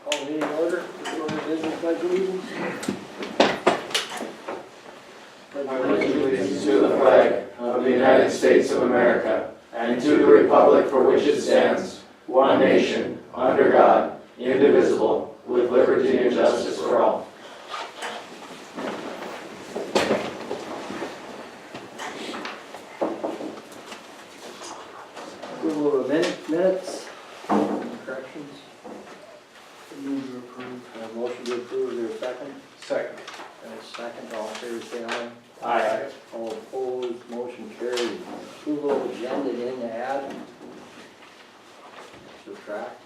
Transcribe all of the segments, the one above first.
Call meeting order, business pledge allegiance. I pledge allegiance to the flag of the United States of America and to the republic for which it stands, one nation, under God, indivisible, with liberty and justice for all. Approval of minutes, corrections. Move to approve. Motion to approve, is there a second? Second. Second, all in favor, say aye. Aye. All opposed, motion carried. Approval of agenda, anything to add? Subtract?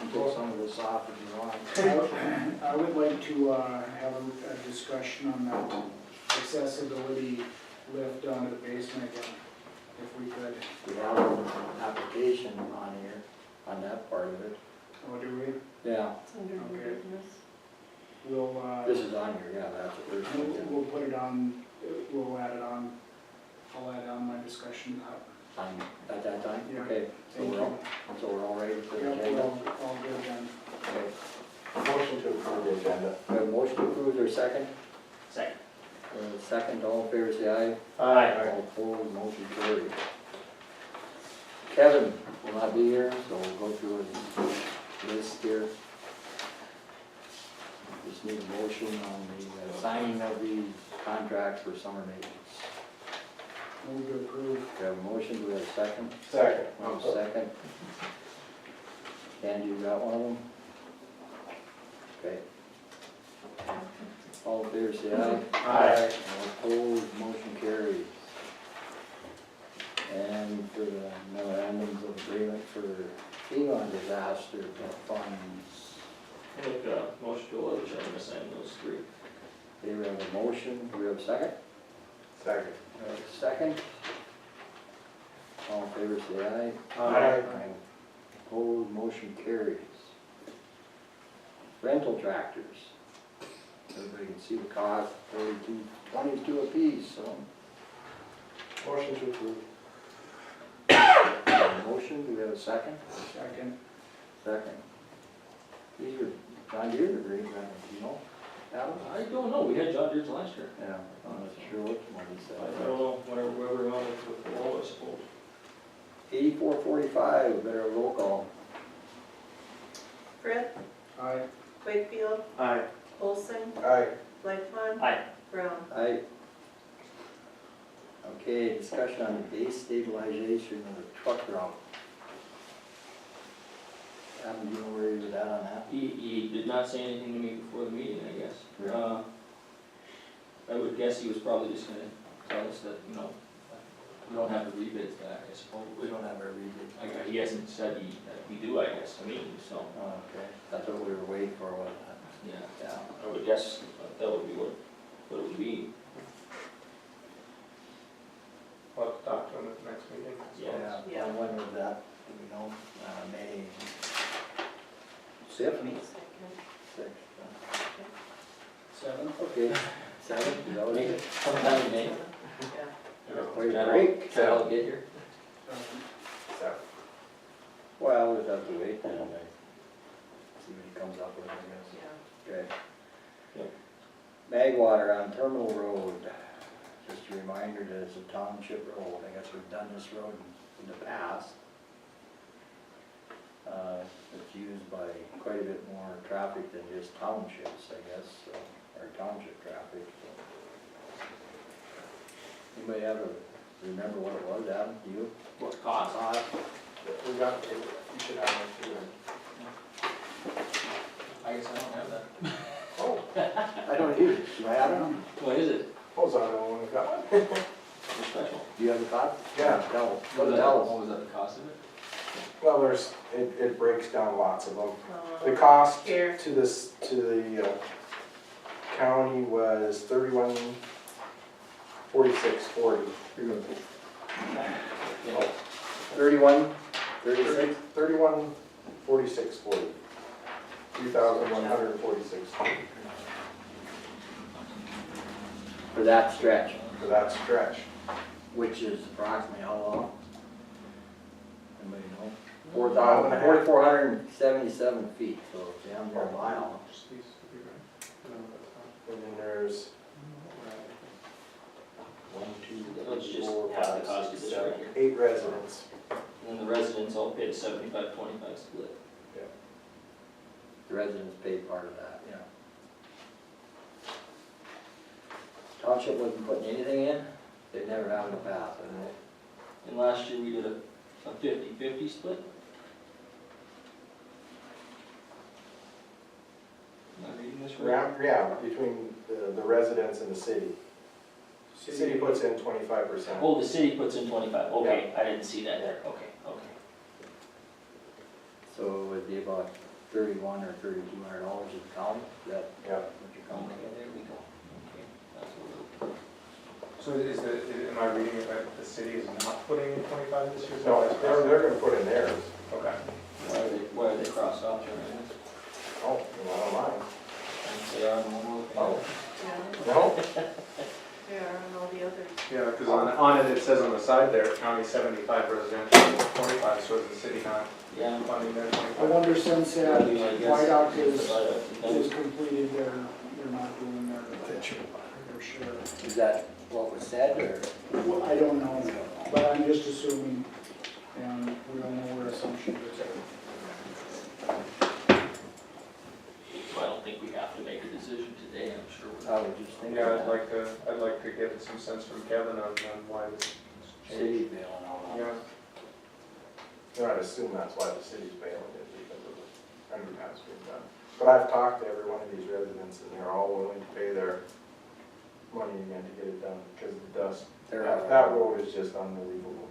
Take some of this off if you want. I would like to have a discussion on that accessibility lift down to the basement again, if we could. We have an application on here, on that part of it. Oh, do we? Yeah, Okay. We'll, this is on here, yeah, that's what we're saying. we'll put it on, we'll add it on, I'll add on my discussion. At that time? Yeah. Okay, so Thank we're all, so we're all ready for the Yep, we're agenda? all good then. Okay. Motion to approve the agenda. We have a motion to approve, or second? Second. Second, all in favor, say aye. Aye. All opposed, motion carried. Kevin will not be here, so we'll go through his list here. Just need a motion on the signing of the contract for summer maintenance. Move to approve. We have a motion, do we have a second? Second. We have a second. Andy, you got one of them? Okay. All in favor, say aye. Aye. All opposed, motion carries. And for the memorandums of agreement for FEMA disaster funds, Make a motion to allow the chairman to sign those three. okay, we have a motion, do we have a second? Second. We have a second. All in favor, say aye. Aye. Opposed, motion carries. Rental tractors. Everybody can see the cost, $22 a piece, so. Motion to approve. We have a motion, do we have a second? Second. Second. These are John Deere agreed, you know? Adam? I don't know, we had John Deere's last year. Yeah, I'm not sure what he I said. don't know, whatever we wanted with the low, I suppose. 8445, better roll call. Fritz, Aye. Wakefield, Aye. Olson, Aye. Lightfon. Aye. Brown. Aye. Okay, discussion on the base stabilization of the truck route. Adam, do you know where he was at on that? He did not say anything to me before the meeting, I guess. Yeah. I would guess he was probably just gonna tell us that, you know, we don't have the rebids back, I suppose. We don't have our rebid. He hasn't said that we do, I guess, to me, so, Oh, okay, that's what we were waiting for, wasn't it? yeah. Yeah. I would guess that would be what it would be. We'll have to talk to him at the next meeting. Yeah. Yeah. When was that, do we know? May. Sixth? Sixth. 7. Okay, seventh, is that what it is? Sometime in May. Yeah. Wait, break? I'll get here. Well, we'll have to wait then, see what he comes up with, I guess. Yeah. Okay. Yep. Magwater on Terminal Road, just a reminder that it's a township road, I guess we've done this road in the past. It's used by quite a bit more traffic than just townships, I guess, so, or township traffic. So. Anybody have remember what it was, Adam, do you? What cost? We got, you should have one too. I guess I don't have that. Oh, I don't either, do I have it? What is it? hold on, I only got one. It's special. Do you have the cost? Yeah. Tell us, What tell us. was that, the cost of it? Well, it breaks down lots of them. The Uh, cost Here. to this, to the county was $31,4640. Yeah. 31, 36? 31,4640. 3,146 For that stretch, for that stretch. which is approximately how long? Anybody know? 4 4,477 feet, so damn near a mile. And then there's Let's just have the cost of this right here. 8 residents. And then the residents all pay a 75-25 split. The residents pay part of that, yeah. Township wasn't putting anything in, they never have in the past, and they, And last year we did a 50-50 split. Am I reading this right? Yeah, between the residents and the city. The city puts in 25%. Oh, the city puts in 25, okay, I didn't see that there, okay. so it would be about $3,100 or $3,200 a county, is that Yeah. what you're counting? Okay, there we go, okay, that's what we're. So am I reading it right, the city is not putting in 25 this year? No, they're gonna put in theirs. Okay. Why are they crossed off there? Oh, I don't mind. They are normal. Oh. Yeah, No? they are on all the others. Yeah, because on it, it says on the side there, county 75 residential, 25, so is the city not Yeah. funding their I 25? wonder since Whiteout is Is completed, they're not doing their share. Is that what was said, or? Well, I don't know, but I'm just assuming, and we don't know where assumptions are. I don't think we have to make a decision today, I'm sure. I would just think Yeah, of that. I'd like to get some sense from Kevin on why this City changed. bill and all that. Yeah. No, I'd assume that's why the city's bailing it, because of the underpass being done. But I've talked to every one of these residents, and they're all willing to pay their money again to get it done, because the dust, that road is just unbelievable.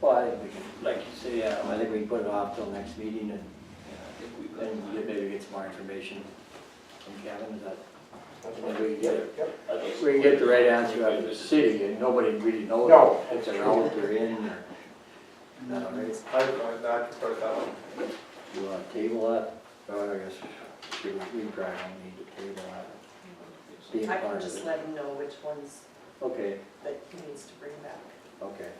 Well, I think we can, like you say, I think we can put it off till next meeting, and I think we then could. maybe get some more information from Kevin, is that? That's And what then we can get it. Yep. We can get the right answer out of the city, and nobody really knows No. if they're out or in, or, not all right. I'd prefer that one. You wanna table that? Oh, I guess we probably don't need to table that. Being I part can of just it. let him know which ones Okay, that he needs to bring back. okay.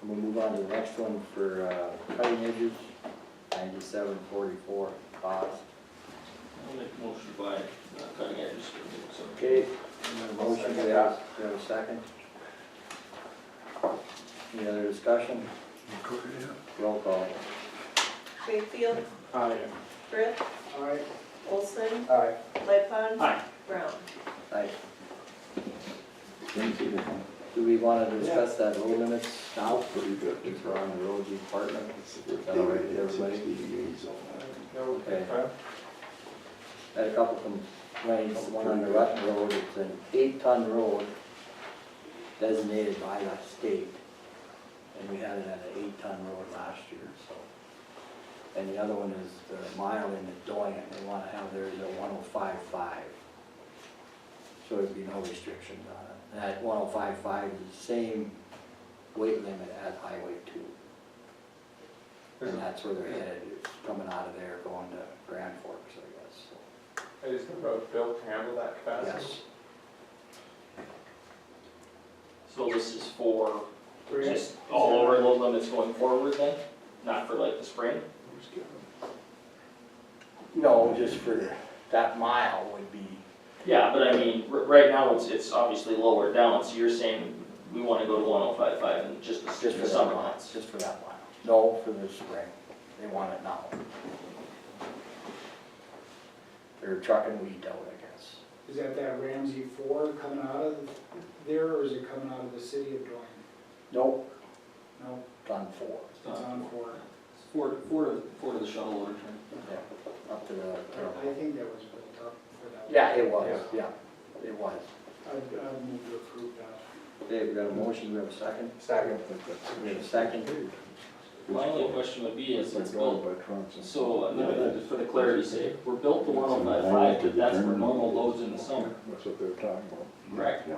We'll move on to the next one for cutting edges, 9744 cost. I'll make a motion to buy cutting edges. So, Okay, motion, do we have a second? Any other discussion? Roll call. Wakefield, Aye. Brett, All right, Olson, Aye. Lightfon. Aye. Brown. Aye. Do we want to discuss that low limits now? Since we're on the road department. Is that all right with everybody? Okay. Had a couple complaints, one on the Rutten Road, it's an 8-ton road designated by the state. And we had it at an 8-ton road last year, so. And the other one is the mile in the Doyen, they want to have theirs at 105.5. So there'd be no restrictions on it. And that 105.5 is the same weight limit as Highway 2. And that's where they're headed, it's coming out of there, going to Grand Forks, I guess, so. Is the road built to handle that capacity? Yes. So this is for just all over load limits going forward then? Not for like the spring? No, just for that mile would be, Yeah, but I mean, right now it's obviously lower down, so you're saying we wanna go to 105.5 and just just the for that summer mile, months? just for that mile. No, for the spring, they want it now. They're trucking wheat out, I guess. is that Ramsey 4 coming out of there, or is it coming out of the city of Doyne? Nope, No, it's on 4. it's on 4. Four to the shuttle loader turn. Yeah, up to the, I think that was built up for that. yeah, it was, yeah, it was. I'd move to approve that. Okay, we got a motion, we have a second? Second. We have a second? My only question would be is it's built, so just for the clarity's sake, we're built to 105.5, but that's for normal loads in the summer, That's what they're talking about. correct? Yeah.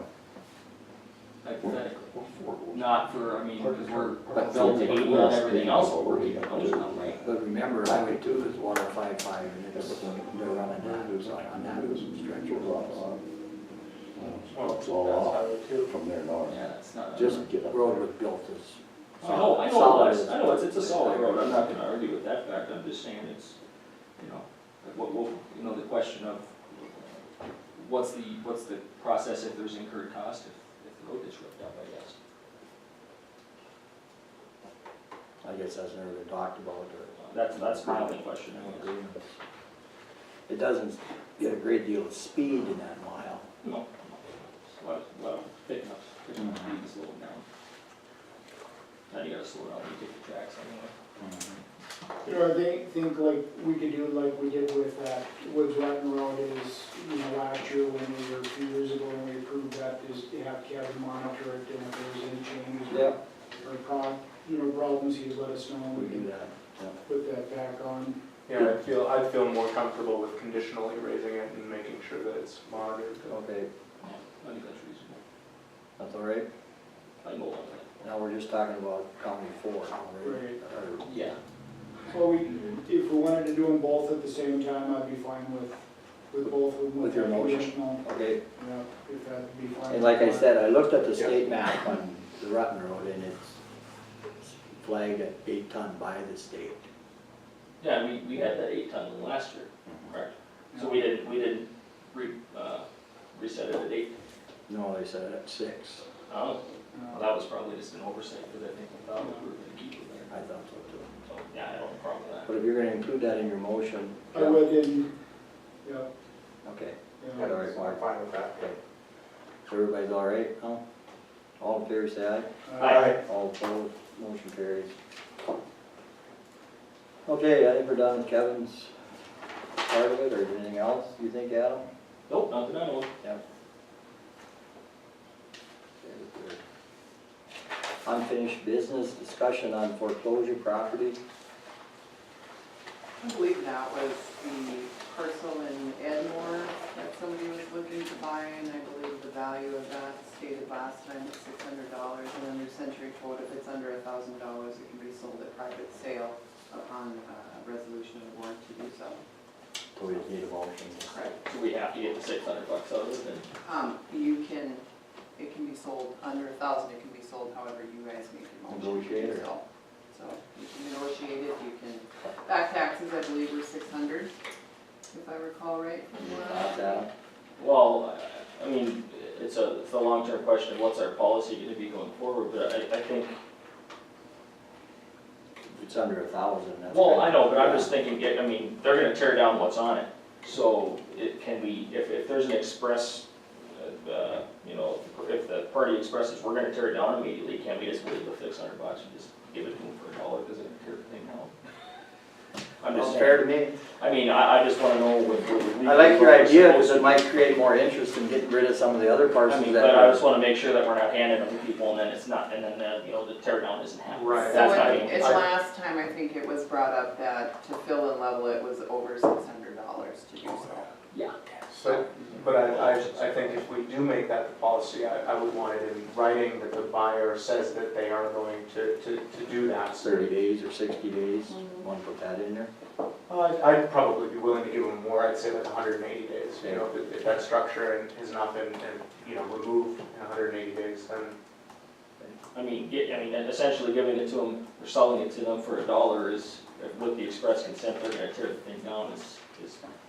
Hypothetically. Four. Not for, I mean, because we're built to 80 on everything else, but we're keeping those on, right? But remember, Highway 2 is 105.5, and it's, they're running that, so on that stretch. Well, It's that's all off highway too. from there north. Yeah, that's not. Just Get up road there. was built as. I know, it's a solid road, I'm not gonna argue with that fact, I'm just saying it's, you know, you know, the question of, what's the process if there's incurred cost if the road gets ripped up, I guess. I guess that's never been talked about or. That's my only question, I guess. agreements. It doesn't get a great deal of speed in that mile. No, well, big enough, speed and slow it down. Now you gotta slow down when you take the tracks anyway. You know, I think like we could do like we did with that Woods Rotten Road is, you know, last year when we were, a few years ago when we approved that, is to have Kevin monitor it and if there's any changes Yep, or problems, he'd let us know and we we do can that, yeah. put that back on. Yeah, I'd feel more comfortable with conditionally raising it and making sure that it's monitored. Okay, Yeah, I think that's reasonable, that's all right. I can go along with Now we're just talking about County 4 now, right? Right. Or- that. Yeah. Well, if we wanted to do them both at the same time, I'd be fine with both of them. With your that motion? conditional. Okay, Yeah, if that'd be fine. and like I said, I looked at the state map on the Rutten Road and it's flagged at 8 ton by the state. Yeah, we had that 8-ton one last year, correct? So we didn't reset it at 8. No, they said at 6. Oh, well, that was probably just an oversight, because I think we thought we were gonna keep it there. I thought so too. So, yeah, I don't have a problem with that. But if you're gonna include that in your motion. I would, yeah, Okay, yeah. all right, Mark. I'm fine with that. Okay. So everybody's all right, no? All in favor, say aye. Aye. All opposed, motion carries. Okay, I think we're done with Kevin's part of it, or anything else you think, Adam? Nope, not that I know of. Yep. Unfinished business, discussion on foreclosure property. I believe that was the parcel in Edmore that somebody was looking to buy, and I believe the value of that stated last time was $600, and under Century Code, if it's under $1,000, it can be sold at private sale upon resolution of warrant to do so. So we just need a motion. Correct. So we have to get the $600 out of it then? It can be sold under $1,000, it can be sold however you guys make your motion to Negotiate do or- so. So you can negotiate it, you can, back taxes, I believe, were $600, if I recall right. Thoughts, Adam? Well, I mean, it's a long-term question, what's our policy gonna be going forward, but I think, If it's under 1,000, that's. well, good. I know, but I'm just thinking, I mean, they're gonna tear down what's on it. So it can be, if there's an express, you know, if the party expresses, we're gonna tear it down immediately, can't we just waive the $600 and just give it to them for $1 because they're gonna tear the thing down? I'm just Sounds fair saying, to me. I mean, I just wanna know what. I like your idea, because it might create more interest in getting rid of some of the other I parcels mean, that. but I just wanna make sure that we're not handing them to people and then it's not, and then, you know, the tear down isn't happening. Right. That's So not and even. last time, I think it was brought up that to fill and level it was over $600 to do so. Yeah. But I think if we do make that the policy, I would want it in writing that the buyer says that they are going to do that. 30 days or 60 days, want to put that in there? I'd probably be willing to give them more, I'd say like 180 days, you know, if that structure has not been, you know, removed in 180 days, then. I mean, and essentially giving it to them, or selling it to them for $1 is, with the express consent, they're gonna tear the thing down is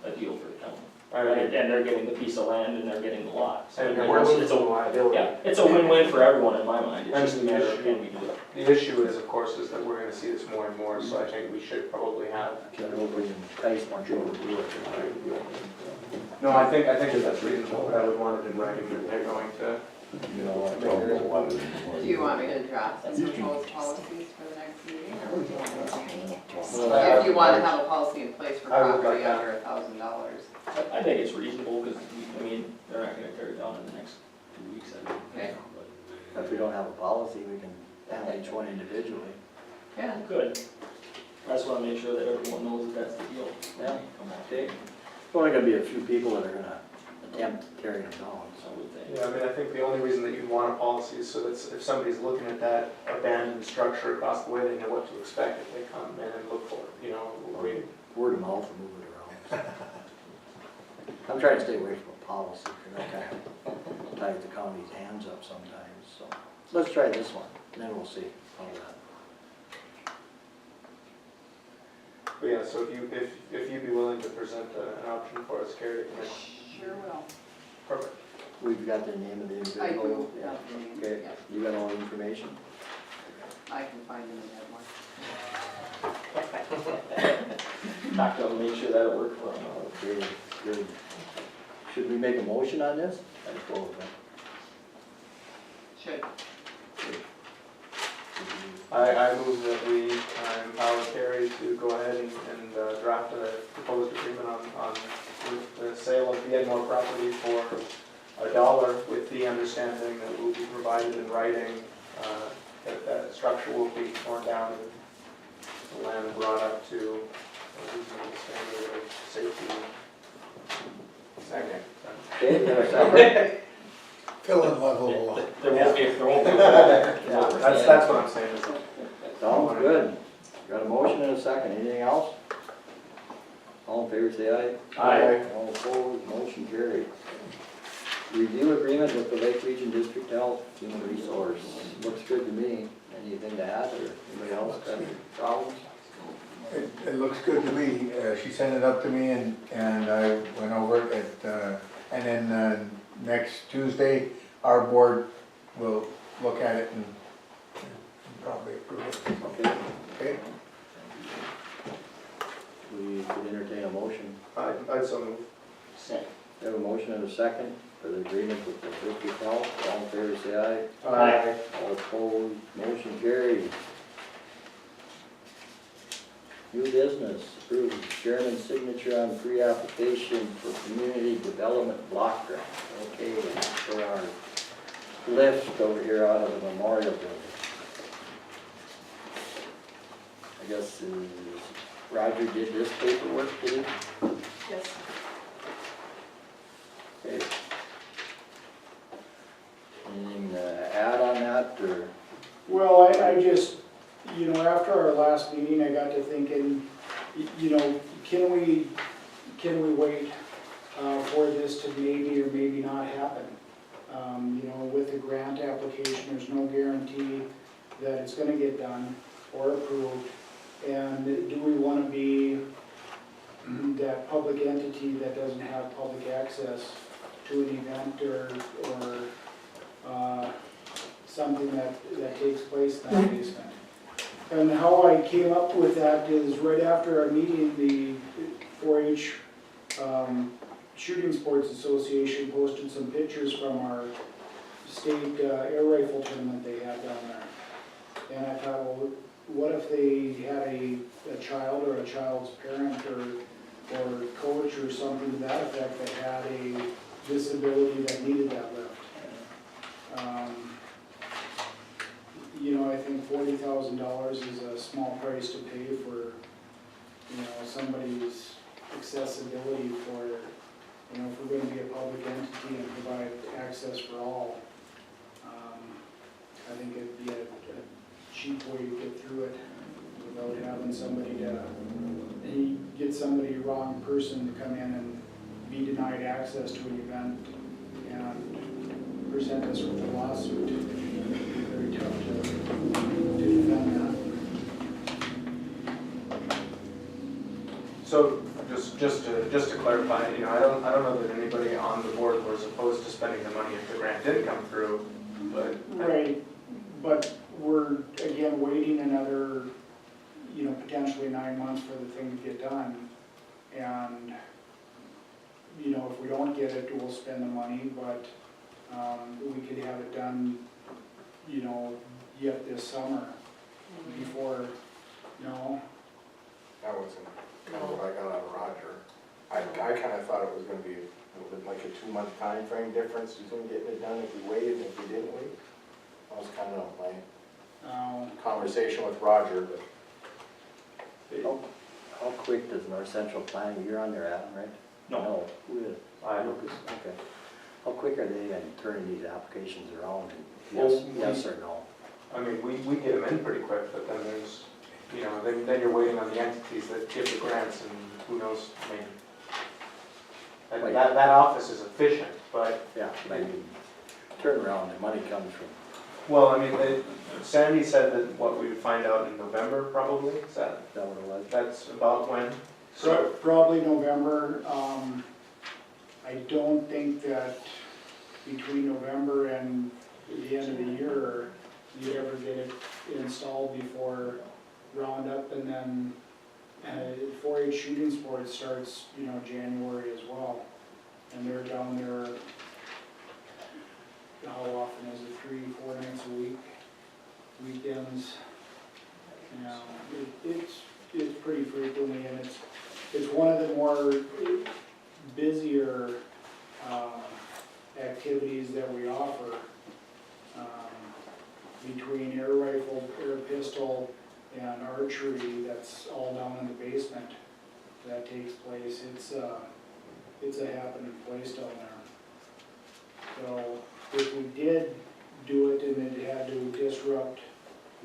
a deal for the county. And they're getting the piece of land and they're getting the lot. So And it's we're a, liability. yeah, it's a win-win for everyone in my mind, it's And just a the matter of issue- can we do it. The issue is, of course, is that we're gonna see this more and more, so I think we should probably have. I hope we can entice more people to do it. No, I think that's reasonable, but I would want it in writing that they're going to. You know, like, Do you want me to draft some proposed policies for the next meeting, or would you want me to? If you want to have a policy in place for I would property like that. under $1,000. I think it's reasonable, because, I mean, they're not gonna tear it down in the next 2 weeks, I think. Okay. If we don't have a policy, we can handle each one individually. Yeah. Good. I just wanna make sure that everyone knows that that's the deal. Yeah, okay. There's only gonna be a few people that are gonna attempt tearing them down, I so. would think. Yeah, I mean, I think the only reason that you'd want a policy is so that if somebody's looking at that abandoned structure across the way, they know what to expect if they come in and look for it, you know, Word of mouth will move it around. I'm trying to stay away from policy, because that kind of ties the county's hands up sometimes, so. Let's try this one, and then we'll see how that. But yeah, so if you'd be willing to present an option for us, Carrie, then Sure will. perfect. We've got the name of the individual. I do, Yeah. have the name, Okay, yeah. you got all the information? I can find them in that one. Doctor will make sure that'll work for him. Okay, good. Should we make a motion on this? I suppose, huh? Should. I move that we empower Carrie to go ahead and draft a proposed agreement on the sale of the Edmore property for $1, with the understanding that will be provided in writing, that that structure will be torn down and the land brought up to a reasonable standard of safety. Second. Okay, have a second? Fill in level. There won't be. Yeah, that's what I'm saying. Sounds good. Got a motion and a second, anything else? All in favor, say aye. Aye. All opposed, motion carried. Review agreement with the Lake Region District Health Human Resource. Looks good to me. Anything to add, or anybody else got any problems? It looks good to me. She sent it up to me and I went over it and then next Tuesday, our board will look at it and probably approve it. Okay, Okay? we could entertain a motion. I'd so move. Second. We have a motion and a second for the agreement with the district health. All in favor, say aye. Aye. All opposed, motion carried. New business, approve chairman's signature on pre-application for community development block grant. Okay, for our lift over here out of the memorial building. I guess Roger did this paperwork, did he? Yes. Okay. Anything to add on that, or? Well, I just, after our last meeting, I got to thinking, can we wait for this to maybe or maybe not happen? With the grant application, there's no guarantee that it's gonna get done or approved. And do we wanna be that public entity that doesn't have public access to an event or something that takes place in that basement? And how I came up with that is right after our meeting, the 4-H Shooting Sports Association posted some pictures from our state air rifle tournament they had down there. And I thought, well, what if they had a child or a child's parent or coach or something to that effect that had a disability that needed that lift? I think $40,000 is a small price to pay for, somebody's accessibility for, if we're gonna be a public entity and provide access for all. I think it'd be a cheap way to get through it without having somebody get somebody, wrong person to come in and be denied access to an event and present us with a lawsuit. It'd be very tough to defend that. So just to clarify, I don't know that anybody on the board was opposed to spending the money if the grant did come through, but. Right, but we're, again, waiting another, potentially 9 months for the thing to get done. And, if we don't get it, we'll spend the money, but we could have it done, yet this summer before, That wasn't kind of what I got out of Roger. I kind of thought it was gonna be like a 2-month time frame difference between getting it done if we waited and if we didn't wait. That was kind of my conversation with Roger, but. How quick does North Central Planning, you're on there, Adam, right? No. Who is? Lucas, okay. How quick are they in turning these applications around? Yes or no? I mean, we get them in pretty quick, but then there's, then you're waiting on the entities that give the grants, and who knows, That office is efficient, but, Yeah, I mean, turnaround, the money comes from, well, I mean, Sandy said that what we would find out in November probably, is that, is that what it was? that's about when? So, Probably November. I don't think that between November and the end of the year, you'd ever get it installed before Roundup, and then 4-H shooting sports starts, January as well. And they're down there, how often is it, 3-4 nights a week, weekends? It's pretty frequently, and it's one of the more busier activities that we offer. Between air rifle, air pistol, and archery, that's all down in the basement that takes place. It's a happening place down there. So if we did do it and it had to disrupt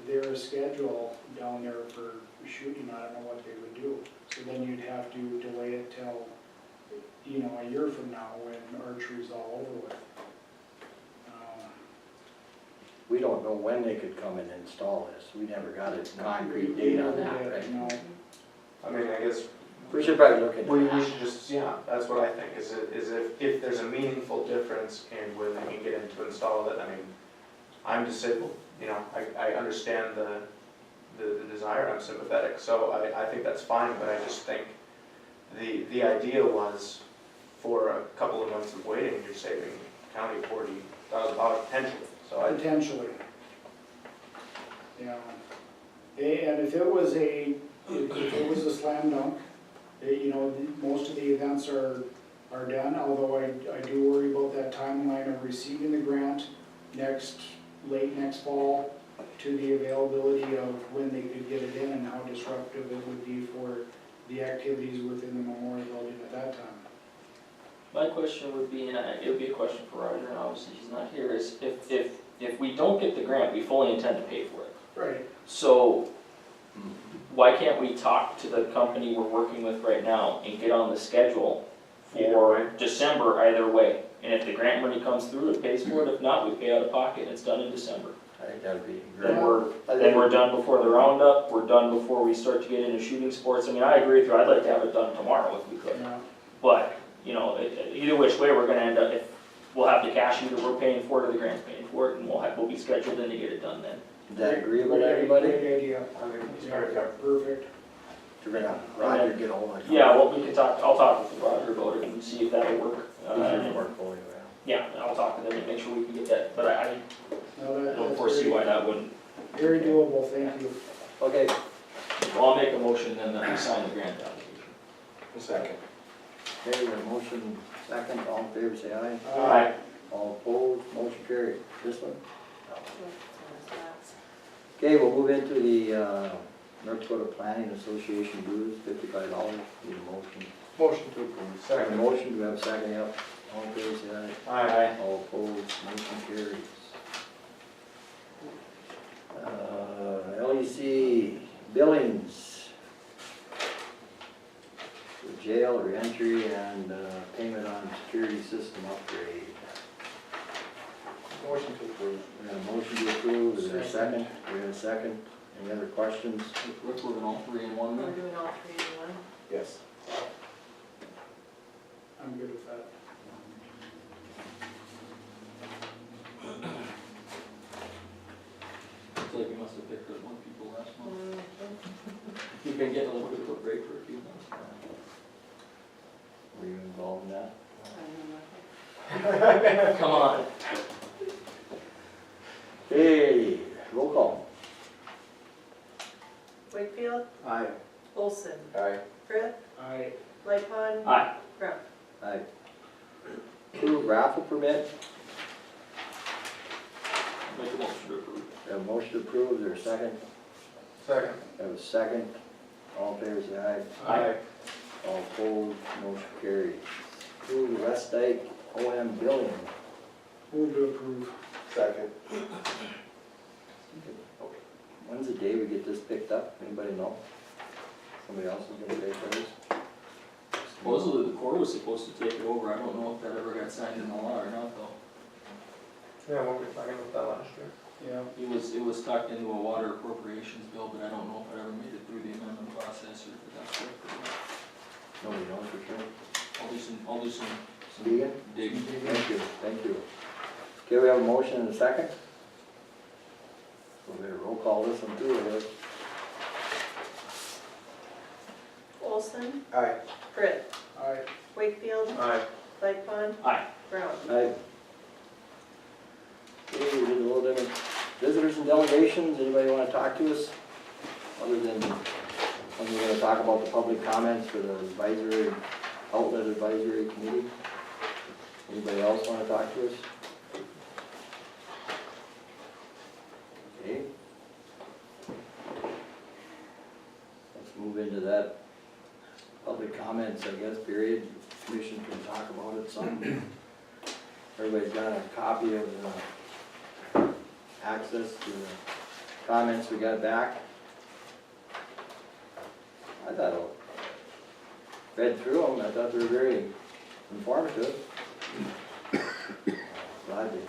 their schedule down there for shooting, I don't know what they would do. So then you'd have to delay it till, a year from now when archery's all over with. We don't know when they could come and install this. We never got a concrete date on that, right? No. I mean, I guess We should probably look into we that. should just, yeah, that's what I think, is if there's a meaningful difference in when they can get in to install it. I mean, I'm disabled, I understand the desire, I'm sympathetic, so I think that's fine, but I just think the idea was for a couple of months of waiting, you're saving county $40,000 potentially, so I. Potentially. And if it was a slam dunk, most of the events are done, although I do worry about that timeline of receiving the grant late next fall to the availability of when they could get it in and how disruptive it would be for the activities within the memorial building at that time. My question would be, and it would be a question for Roger, and obviously he's not here, is if we don't get the grant, we fully intend to pay for it. Right. So why can't we talk to the company we're working with right now and get on the schedule for December either way? And if the grant money comes through, it pays for it. If not, we pay out of pocket and it's done in December. I think that'd be Then great. we're done before the roundup, we're done before we start to get into shooting sports. I mean, I agree with you, I'd like to have it done tomorrow if we could. Yeah. But, either which way, we're gonna end up, if we'll have the cash either we're paying for it or the grant's paying for it, and we'll be scheduled in to get it done then. Does that agree with everybody? Great idea. I think it's Yeah, very fair. perfect. To Roger, get hold of it. Yeah, well, we can talk, I'll talk with Roger about it and see if that'll work. His portfolio, Yeah, I'll talk to them and make sure we can get that, but I No, don't that's foresee why that wouldn't. very doable, thank you. Okay, Well, I'll make a motion then that we sign the grant application. A second. okay, we have a motion second, all in favor, say aye. Aye. All opposed, motion carried. This one? Okay, we'll move into the North Dakota Planning Association dues, $55, need a motion. Motion to approve. Have a Second. motion, do we have a second, yep, all in favor, say aye. Aye. All opposed, motion carries. LEC billings. For jail, reentry, and payment on security system upgrade. Motion to approve. We have a motion to approve, is there a second? We have a second, any other questions? We're doing all three in one We're then? doing all three in one. Yes. I'm good with that. It's like you must have picked up one people last month. You've been getting a little bit of a break for a few months now. Were you involved in that? Come on. Hey, roll call. Wakefield, Aye. Olson, Aye. Frith, Aye. Lightfon. Aye. Brown. Aye. Approve raffle permit, Make a motion to approve. we have a motion to approve, is there a second? Second. We have a second, all in favor, say aye. Aye. All opposed, motion carries. Approve West Dyke OM billing. Move to approve. Second. When's the day we get this picked up? Anybody know? Somebody else is gonna pay for this? Supposedly the Corps was supposed to take it over, I don't know if that ever got signed into law or not though. Yeah, weren't we talking about that last year? Yeah. It was tucked into a water appropriations bill, but I don't know if it ever made it through the amendment process or if it got stripped or not. Nobody knows for sure. I'll do some Deegan? digging. Thank you, thank you. Okay, we have a motion and a second. We'll get a roll call this one too, I guess. Olson, Aye. Britt, Alright, Wakefield, Aye. Lightfon. Aye. Brown. Aye. Okay, we did a little different. Visitors and delegations, anybody wanna talk to us? Other than, when we're gonna talk about the public comments for the advisory, outlet advisory committee? Anybody else wanna talk to us? Okay. Let's move into that public comments, I guess, period. Commission can talk about it some. Everybody's got a copy of the access to the comments we got back. I thought I read through them, I thought they were very informative. Glad to,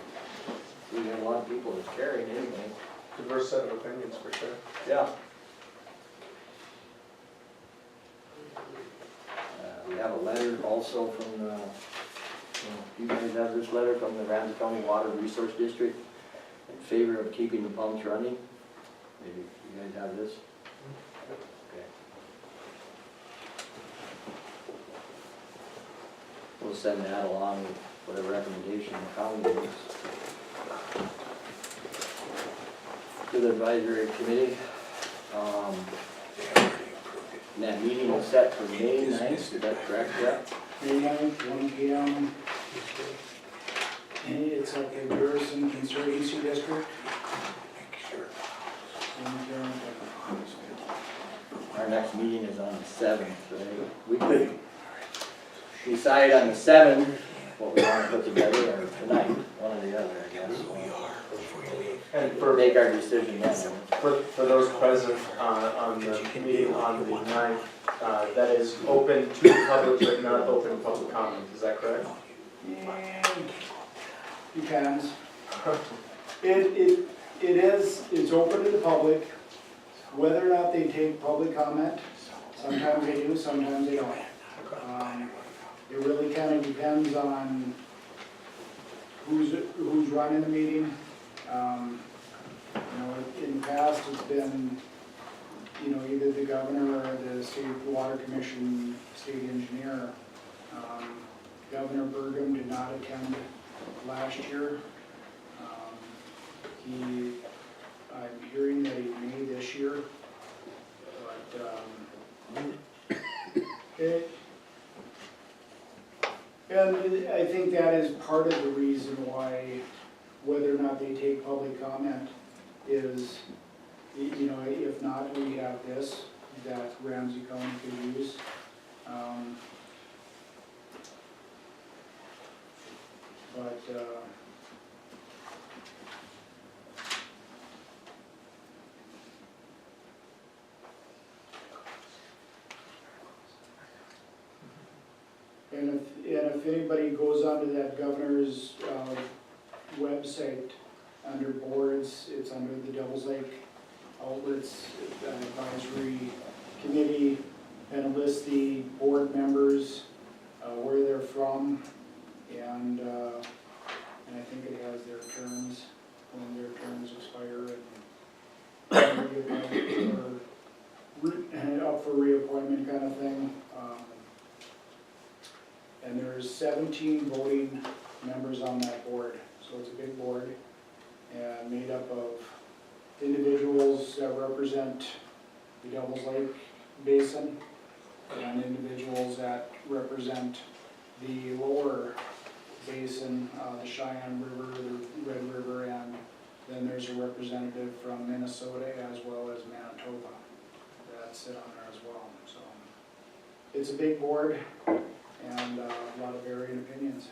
we got a lot of people that's caring anyway. Diverse set of opinions for sure. Yeah. We have a letter also from the, you guys have this letter from the Ramsey County Water Resource District in favor of keeping the pumps running. Maybe you guys have this? Okay. We'll send that along with whatever recommendation the county makes. To the advisory committee. And that meeting is set for May 9th, is that correct, yeah? May 9th, 1 PM. And it's at the Garrison Conservancy District. Our next meeting is on the 7th, right? We could decide on the 7th what we want to put together, or tonight, one or the other, I guess. And for, Make our decision then. for those present, on the meeting on the 9th, that is open to the public but not open to public comment, is that correct? Depends. It's open to the public, whether or not they take public comment. Sometimes they do, sometimes they don't. It really kind of depends on who's running the meeting. You know, in the past, it's been, you know, either the governor or the state water commission, state engineer. Governor Burgum did not attend last year. I'm hearing that he may this year, but, and I think that is part of the reason why, whether or not they take public comment is, you know, if not, we have this that Ramsey County could use. And if anybody goes onto that governor's website, under boards, it's under the Devils Lake Outlets Advisory Committee, and it lists the board members, where they're from, and I think it has their terms, when their terms expire, and up for reappointment kind of thing. And there's 17 voting members on that board, so it's a big board, and made up of individuals that represent the Devils Lake Basin, and individuals that represent the lower basin, the Cheyenne River, the Red River, and then there's a representative from Minnesota as well as Manitoba that sit on there as well. So it's a big board and a lot of varying opinions.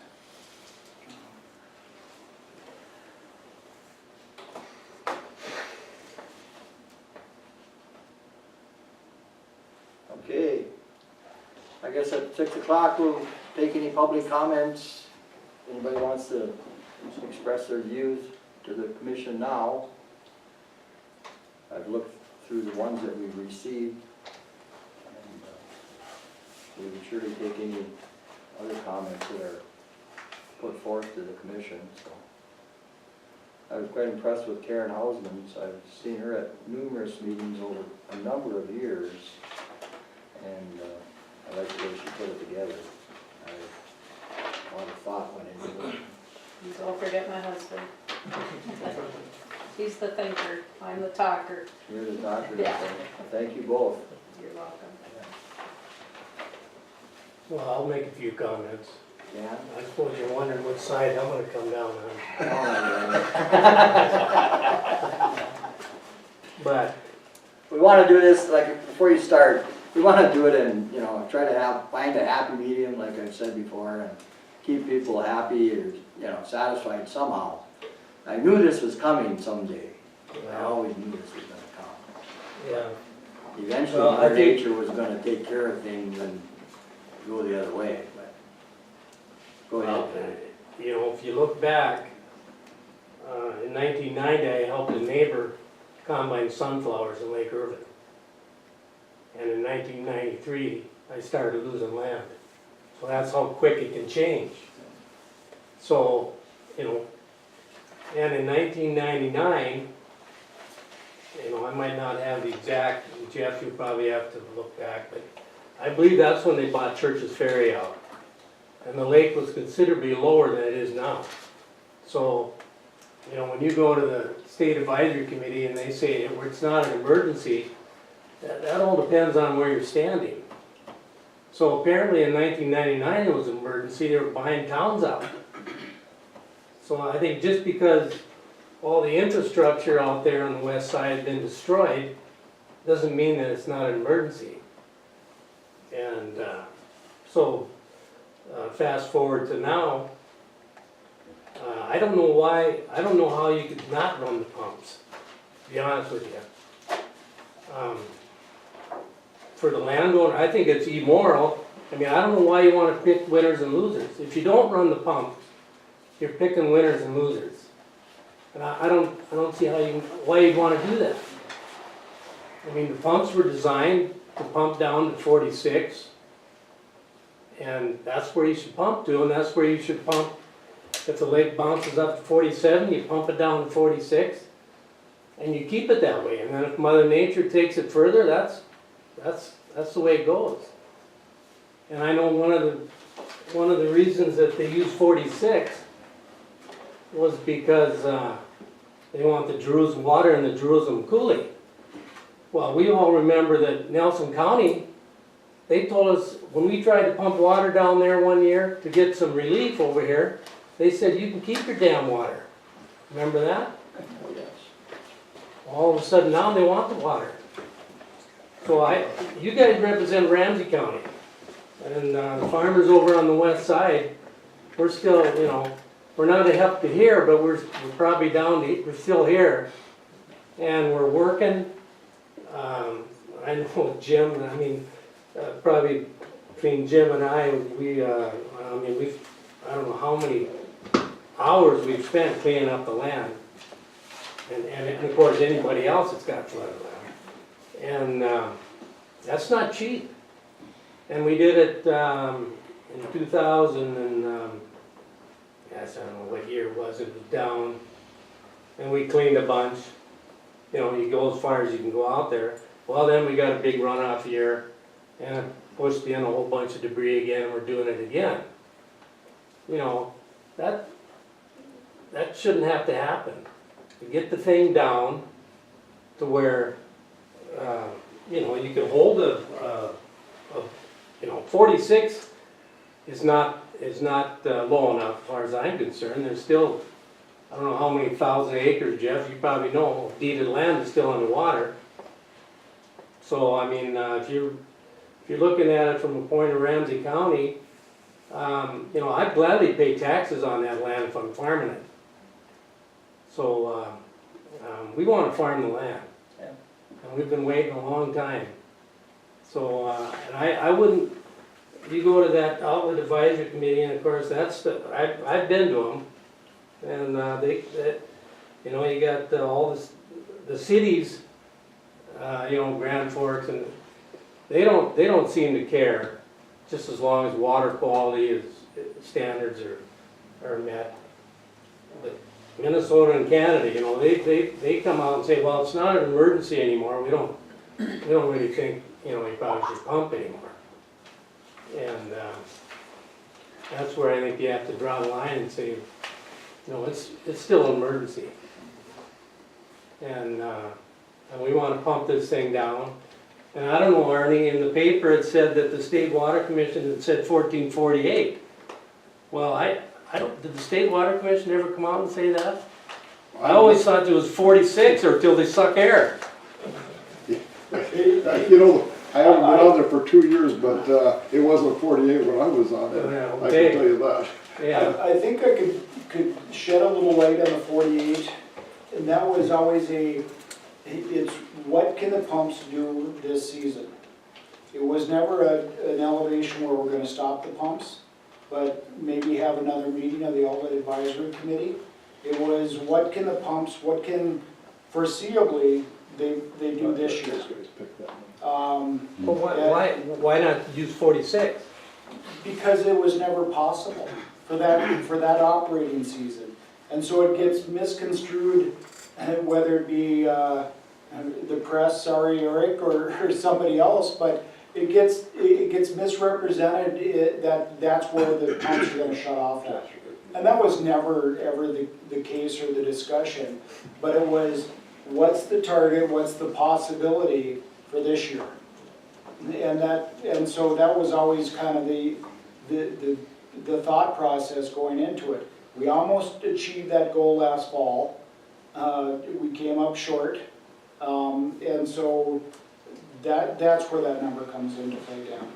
Okay. I guess at 6 o'clock, we'll take any public comments. Anybody wants to express their views to the commission now? I've looked through the ones that we've received. And we would surely take any other comments that are put forth to the commission, so. I was quite impressed with Karen Hausman's. I've seen her at numerous meetings over a number of years, and I like the way she put it together. A lot of thought went into it. Don't forget my husband. He's the thinker, I'm the talker. You're the doctor. Yeah. Thank you both. You're welcome. Well, I'll make a few comments. Dan? I suppose you're wondering which side I'm gonna come down on. But, We want to do this, like, before you start, we want to do it and, try to find a happy medium, like I've said before, and keep people happy or, satisfied somehow. I knew this was coming someday. I always knew this was gonna come. yeah, Eventually, Well, I Mother think- Nature was gonna take care of things and go the other way, but, go well, ahead. if you look back, in 1990, I helped a neighbor combine sunflowers in Lake Irvin. And in 1993, I started losing land. So that's how quick it can change. So, and in 1999, I might not have the exact, Jeff, you probably have to look back, but I believe that's when they bought Church's Ferry out. And the lake was considerably lower than it is now. So, when you go to the State Advisory Committee and they say it's not an emergency, that all depends on where you're standing. So apparently in 1999 it was an emergency, they were buying towns out. So I think just because all the infrastructure out there on the west side has been destroyed, doesn't mean that it's not an emergency. And fast forward to now, I don't know how you could not run the pumps, to be honest with you. For the landowner, I think it's immoral. I don't know why you want to pick winners and losers. If you don't run the pumps, you're picking winners and losers. And I don't see why you'd want to do that. The pumps were designed to pump down to 46, and that's where you should pump to, and that's where you should pump. If the lake bounces up to 47, you pump it down to 46, and you keep it that way. And then if Mother Nature takes it further, that's the way it goes. And I know one of the reasons that they use 46 was because they want the Jerusalem water and the Jerusalem coulee. Well, we all remember that Nelson County, they told us when we tried to pump water down there one year to get some relief over here, they said you can keep your damn water. Remember that? Oh, yes. All of a sudden now they want the water. So you guys represent Ramsey County, and the farmers over on the west side, we're still, we're not up to here, but we're probably we're still here, and we're working. I know Jim, probably between Jim and I, I don't know how many hours we've spent cleaning up the land, and of course anybody else that's got flooded land, and that's not cheap. And we did it in 2000 and yes, I don't know what year it was down, and we cleaned a bunch. You go as far as you can go out there. Well, then we got a big runoff year, and it pushed in a whole bunch of debris again, and we're doing it again. That shouldn't have to happen. To get the thing down to where, you can hold 46 is not low enough as far as I'm concerned. There's still, I don't know how many thousand acres, Jeff, you probably know, deeded land is still underwater. So, if you're looking at it from a point of Ramsey County, I'd gladly pay taxes on that land if I'm farming it. So, we want to farm the land. Yeah. And we've been waiting a long time. So, and I wouldn't, you go to that outlet advisory committee, and of course, I've been to them, and you know, you got all the cities, you know, Grand Forks, and they don't seem to care, just as long as water quality standards are met. But Minnesota and Canada, you know, they come out and say, well, it's not an emergency anymore, we don't really think, you know, you probably should pump anymore. And that's where I think you have to draw the line and say, no, it's still an emergency. And we want to pump this thing down. And I don't know, Arnie, in the paper it said that the State Water Commission had said 1448. Well, I don't, did the State Water Commission ever come out and say that? I always thought it was 46 or till they suck air. You know, I haven't been on there for 2 years, but it wasn't 48 when I was on there. Yeah, I okay. can tell you that. Yeah. I think I could shed a little light on the 48, and that was always it's what can the pumps do this season? It was never an elevation where we're gonna stop the pumps, but maybe have another meeting of the Outlet Advisory Committee. It was what can the pumps, what can foreseeably they do this year? Well, why not use 46? Because it was never possible for that operating season. And so it gets misconstrued, whether it be the press, sorry Eric, or somebody else, but it gets misrepresented that's where the pumps are gonna shut off at. And that was never ever the case or the discussion, but it was, what's the target, what's the possibility for this year? And so that was always kind of the thought process going into it. We almost achieved that goal last fall. We came up short. And so that's where that number comes into play down.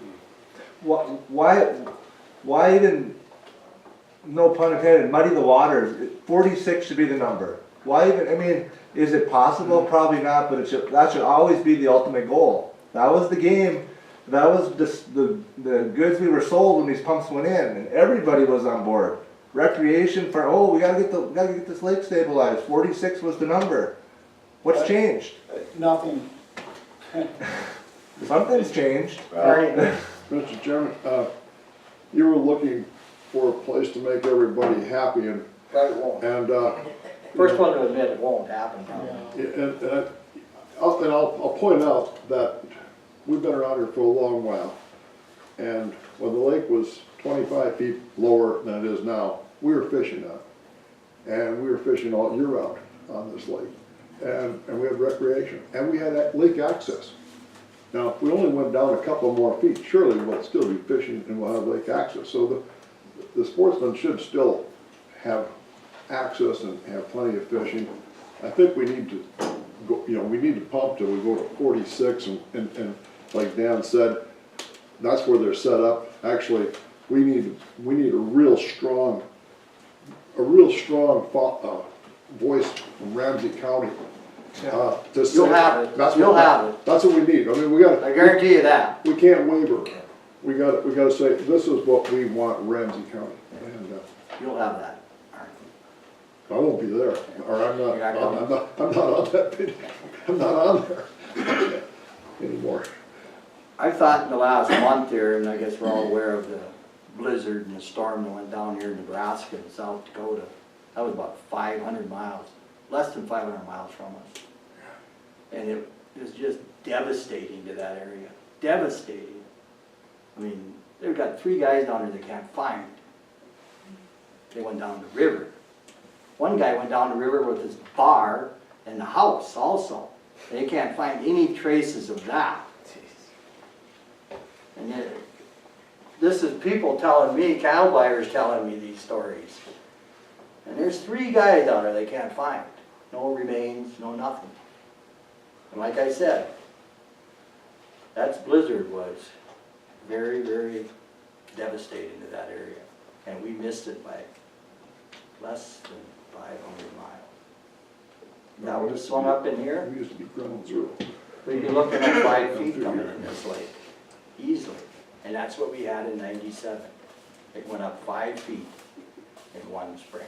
Why even, no pun intended, muddy the waters? 46 should be the number. Why even, I mean, is it possible? Probably not, but that should always be the ultimate goal. That was the game, that was the goods we were sold when these pumps went in, and everybody was on board. Recreation for, oh, we gotta get this lake stabilized. 46 was the number. What's changed? Nothing. Something's changed. Mr. Chairman, you were looking for a place to make everybody happy, and But it won't. First one to admit it won't happen. I'll point out that we've been around here for a long while, and when the lake was 25 feet lower than it is now, we were fishing on it, and we were fishing all year round on this lake, and we had recreation, and we had lake access. Now, if we only went down a couple more feet, surely we'll still be fishing and we'll have lake access. So the sportsmen should still have access and have plenty of fishing. I think we need to go, we need to pump till we go to 46, and like Dan said, that's where they're set up. Actually, we need a real strong voice from Ramsey County. To say, You'll have it. That's You'll what, have it. That's what we need. I mean, we got. I guarantee you that. We can't waver. We got to say, this is what we want, Ramsey County. And You'll have that. I won't be there, or I'm not on that video. I'm not on there anymore. I thought in the last month here, and I guess we're all aware of the blizzard and the storm that went down here in Nebraska and South Dakota. That was about 500 miles, less than 500 miles from us. And it was just devastating to that area, devastating. I mean, they've got 3 guys down there they can't find. They went down the river. One guy went down the river with his bar and the house also. They can't find any traces of that. And yet, this is people telling me, cattle buyers telling me these stories. And there's 3 guys out there they can't find. No remains, no nothing. And like I said, that blizzard was very, very devastating to that area. And we missed it by less than 500 miles. That would have swung up in here, We used to be ground zero. we'd be looking at 5 feet coming in this lake, easily. And that's what we had in 97. It went up 5 feet in one spring.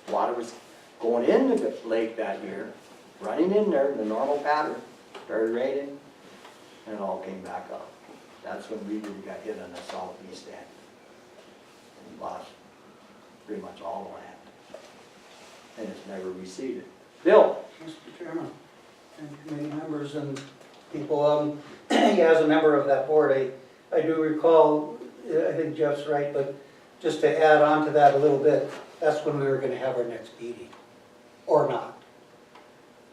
Water was going into the lake that year, running in there, the normal pattern, started raining, and it all came back up. That's when we really got hit on the southeast end. And lost pretty much all the land. And it's never receded. Bill? Mr. Chairman, and committee members and people, yeah, as a member of that board, I do recall, I think Jeff's right, but just to add on to that a little bit, that's when we were gonna have our next meeting, or not.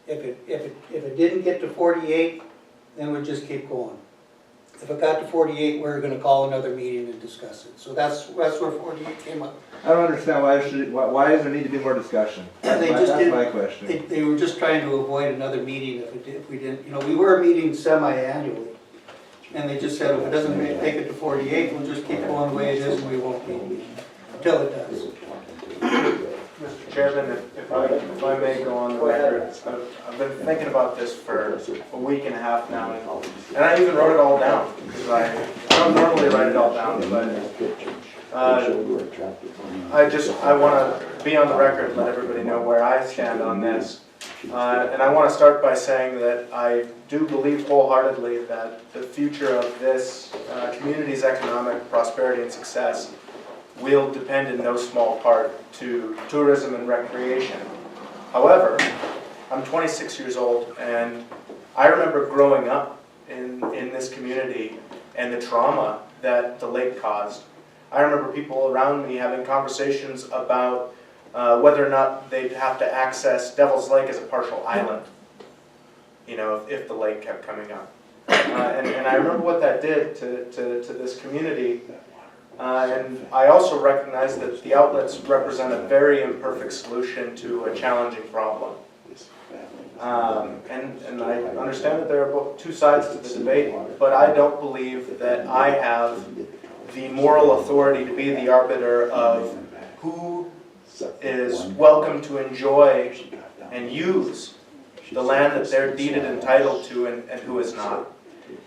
If it didn't get to 48, then we'd just keep going. If it got to 48, we were gonna call another meeting and discuss it. So that's where 48 came up. I don't understand why does there need to be more discussion? And they That's just did, my question. they were just trying to avoid another meeting if we didn't, you know, we were meeting semi-annually. And they just said, if it doesn't take it to 48, we'll just keep going the way it is and we won't be meeting until it does. Mr. Chairman, if I may go on the record, I've been thinking about this for a week and a half now, and I even wrote it all down, because I don't normally write it all down, but I want to be on the record and let everybody know where I stand on this. And I want to start by saying that I do believe wholeheartedly that the future of this community's economic prosperity and success will depend in no small part to tourism and recreation. However, I'm 26 years old, and I remember growing up in this community and the trauma that the lake caused. I remember people around me having conversations about whether or not they'd have to access Devil's Lake as a partial island, you know, if the lake kept coming up. And I remember what that did to this community. And I also recognize that the outlets represent a very imperfect solution to a challenging problem. And I understand that there are both two sides to the debate, but I don't believe that I have the moral authority to be the arbiter of who is welcome to enjoy and use the land that they're deeded entitled to and who is not.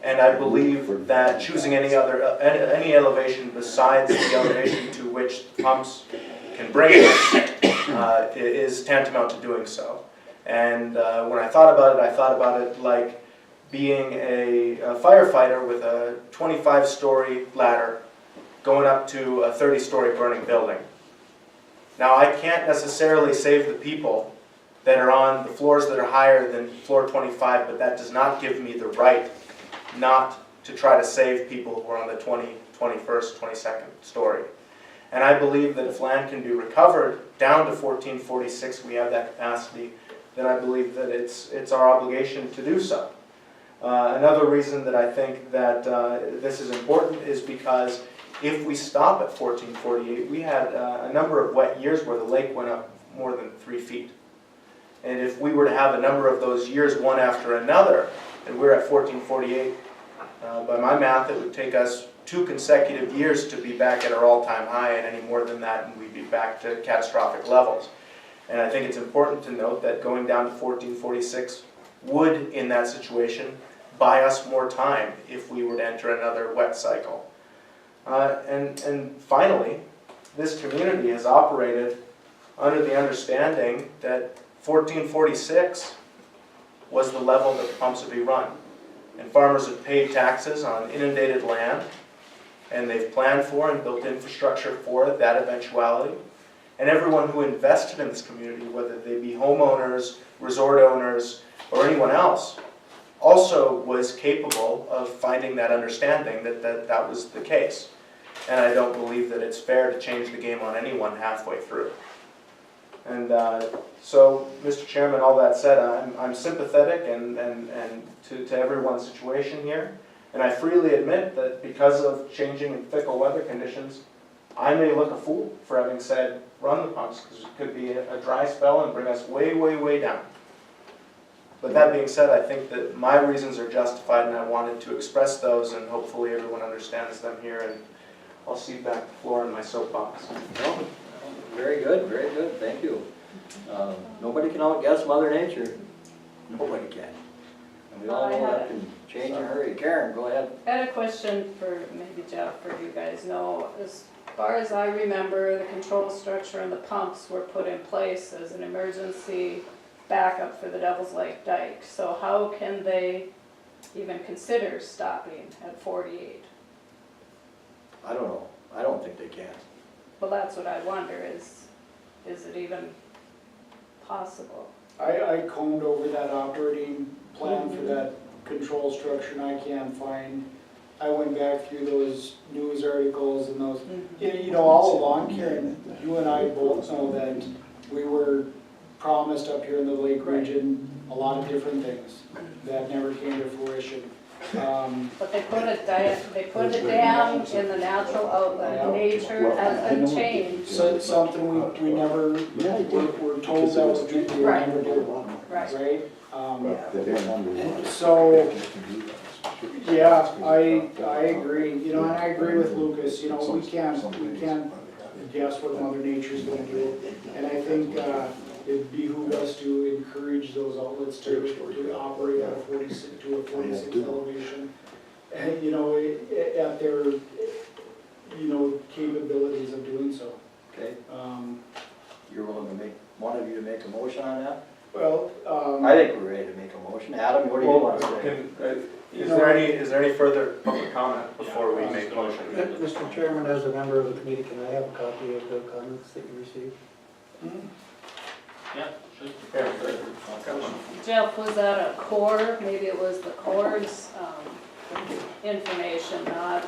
And I believe that choosing any elevation besides the elevation to which the pumps can bring us is tantamount to doing so. And when I thought about it like being a firefighter with a 25-story ladder going up to a 30-story burning building. Now, I can't necessarily save the people that are on the floors that are higher than floor 25, but that does not give me the right not to try to save people who are on the 21st, 22nd story. And I believe that if land can be recovered down to 1446, we have that capacity, then I believe that it's our obligation to do so. Another reason that I think that this is important is because if we stop at 1448, we had a number of wet years where the lake went up more than 3 feet. And if we were to have a number of those years, one after another, and we're at 1448, by my math, it would take us 2 consecutive years to be back at our all-time high, and any more than that, and we'd be back to catastrophic levels. And I think it's important to note that going down to 1446 would, in that situation, buy us more time if we were to enter another wet cycle. And finally, this community has operated under the understanding that 1446 was the level that the pumps would be run. And farmers have paid taxes on inundated land, and they've planned for and built infrastructure for that eventuality. And everyone who invested in this community, whether they be homeowners, resort owners, or anyone else, also was capable of finding that understanding that was the case. And I don't believe that it's fair to change the game on anyone halfway through. And so, Mr. Chairman, all that said, I'm sympathetic and to everyone's situation here. And I freely admit that because of changing and fickle weather conditions, I may look a fool for having said, run the pumps, because it could be a dry spell and bring us way, way, way down. But that being said, I think that my reasons are justified, and I wanted to express those, and hopefully everyone understands them here, and I'll cede back the floor in my soapbox. No, very good, thank you. Nobody can outguess Mother Nature. Nobody can. And we all know that can change in a hurry. Karen, go ahead. I had a question for maybe Jeff, or you guys know, as far as I remember, the control structure and the pumps were put in place as an emergency backup for the Devil's Lake Dike. So how can they even consider stopping at 48? I don't know. I don't think they can. Well, that's what I wonder, is it even possible? I combed over that operating plan for that control structure and I can't find, I went back through those news articles and those, you know, all along, Karen, you and I both know that we were promised up here in the Lake region a lot of different things that never came to fruition. But they put a dam in the natural outlet. Nature hasn't changed. So something we never, we're told that was we were never do, Right. right? So, yeah, I agree, you know, and I agree with Lucas, you know, we can't guess what Mother Nature's gonna do. And I think, it behooves us to encourage those outlets to operate at a 46 elevation. And, you know, at their, you know, capabilities of doing so. Okay. You're willing to one of you to make a motion on that? Well, I think we're ready to make a motion. Adam, what do you want to say? Is there any further public comment before we make a motion? Mr. Chairman, as a member of the committee, can I have a copy of the comments that you received? Yeah, sure. Jeff, was that a Corps? Maybe it was the Corps' information, not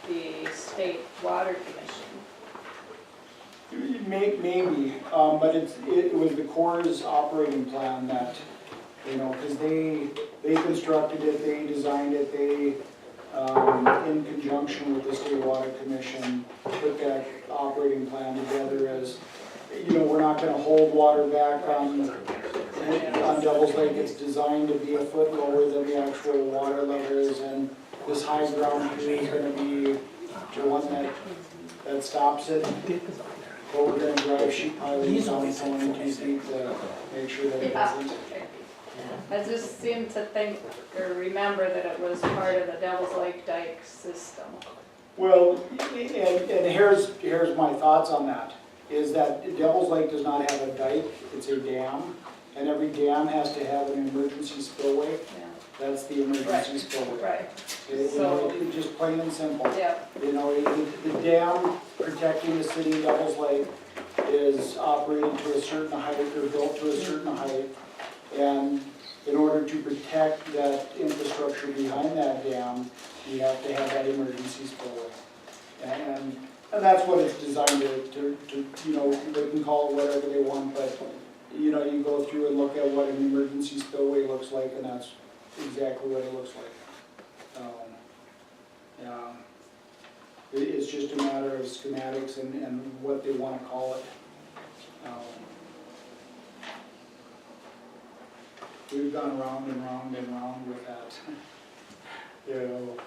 the State Water Commission. maybe, but it was the Corps' operating plan that, you know, because they constructed it, they designed it, they, in conjunction with the State Water Commission, put that operating plan together as, you know, we're not gonna hold water back on Devil's Lake. It's designed to be a foot lower than the actual water levels, and this high ground here is gonna be the one that stops it. But we're gonna drive sheet pilings down 22 feet to make sure that it doesn't. I just seem to think, or remember that it was part of the Devil's Lake Dike system. Well, and here's my thoughts on that, is that Devil's Lake does not have a dike, it's a dam, and every dam has to have an emergency spillway. Yeah. That's the emergency spillway. Right. You know, it's just plain and simple. Yeah. You know, the dam protecting the city of Devil's Lake is operated to a certain height or built to a certain height. And in order to protect that infrastructure behind that dam, you have to have that emergency spillway. And that's what it's designed to, you know, they can call it whatever they want, but, you know, you go through and look at what an emergency spillway looks like, and that's exactly what it looks like. Yeah. It's just a matter of schematics and what they want to call it. We've gone round and round and round with that. You know,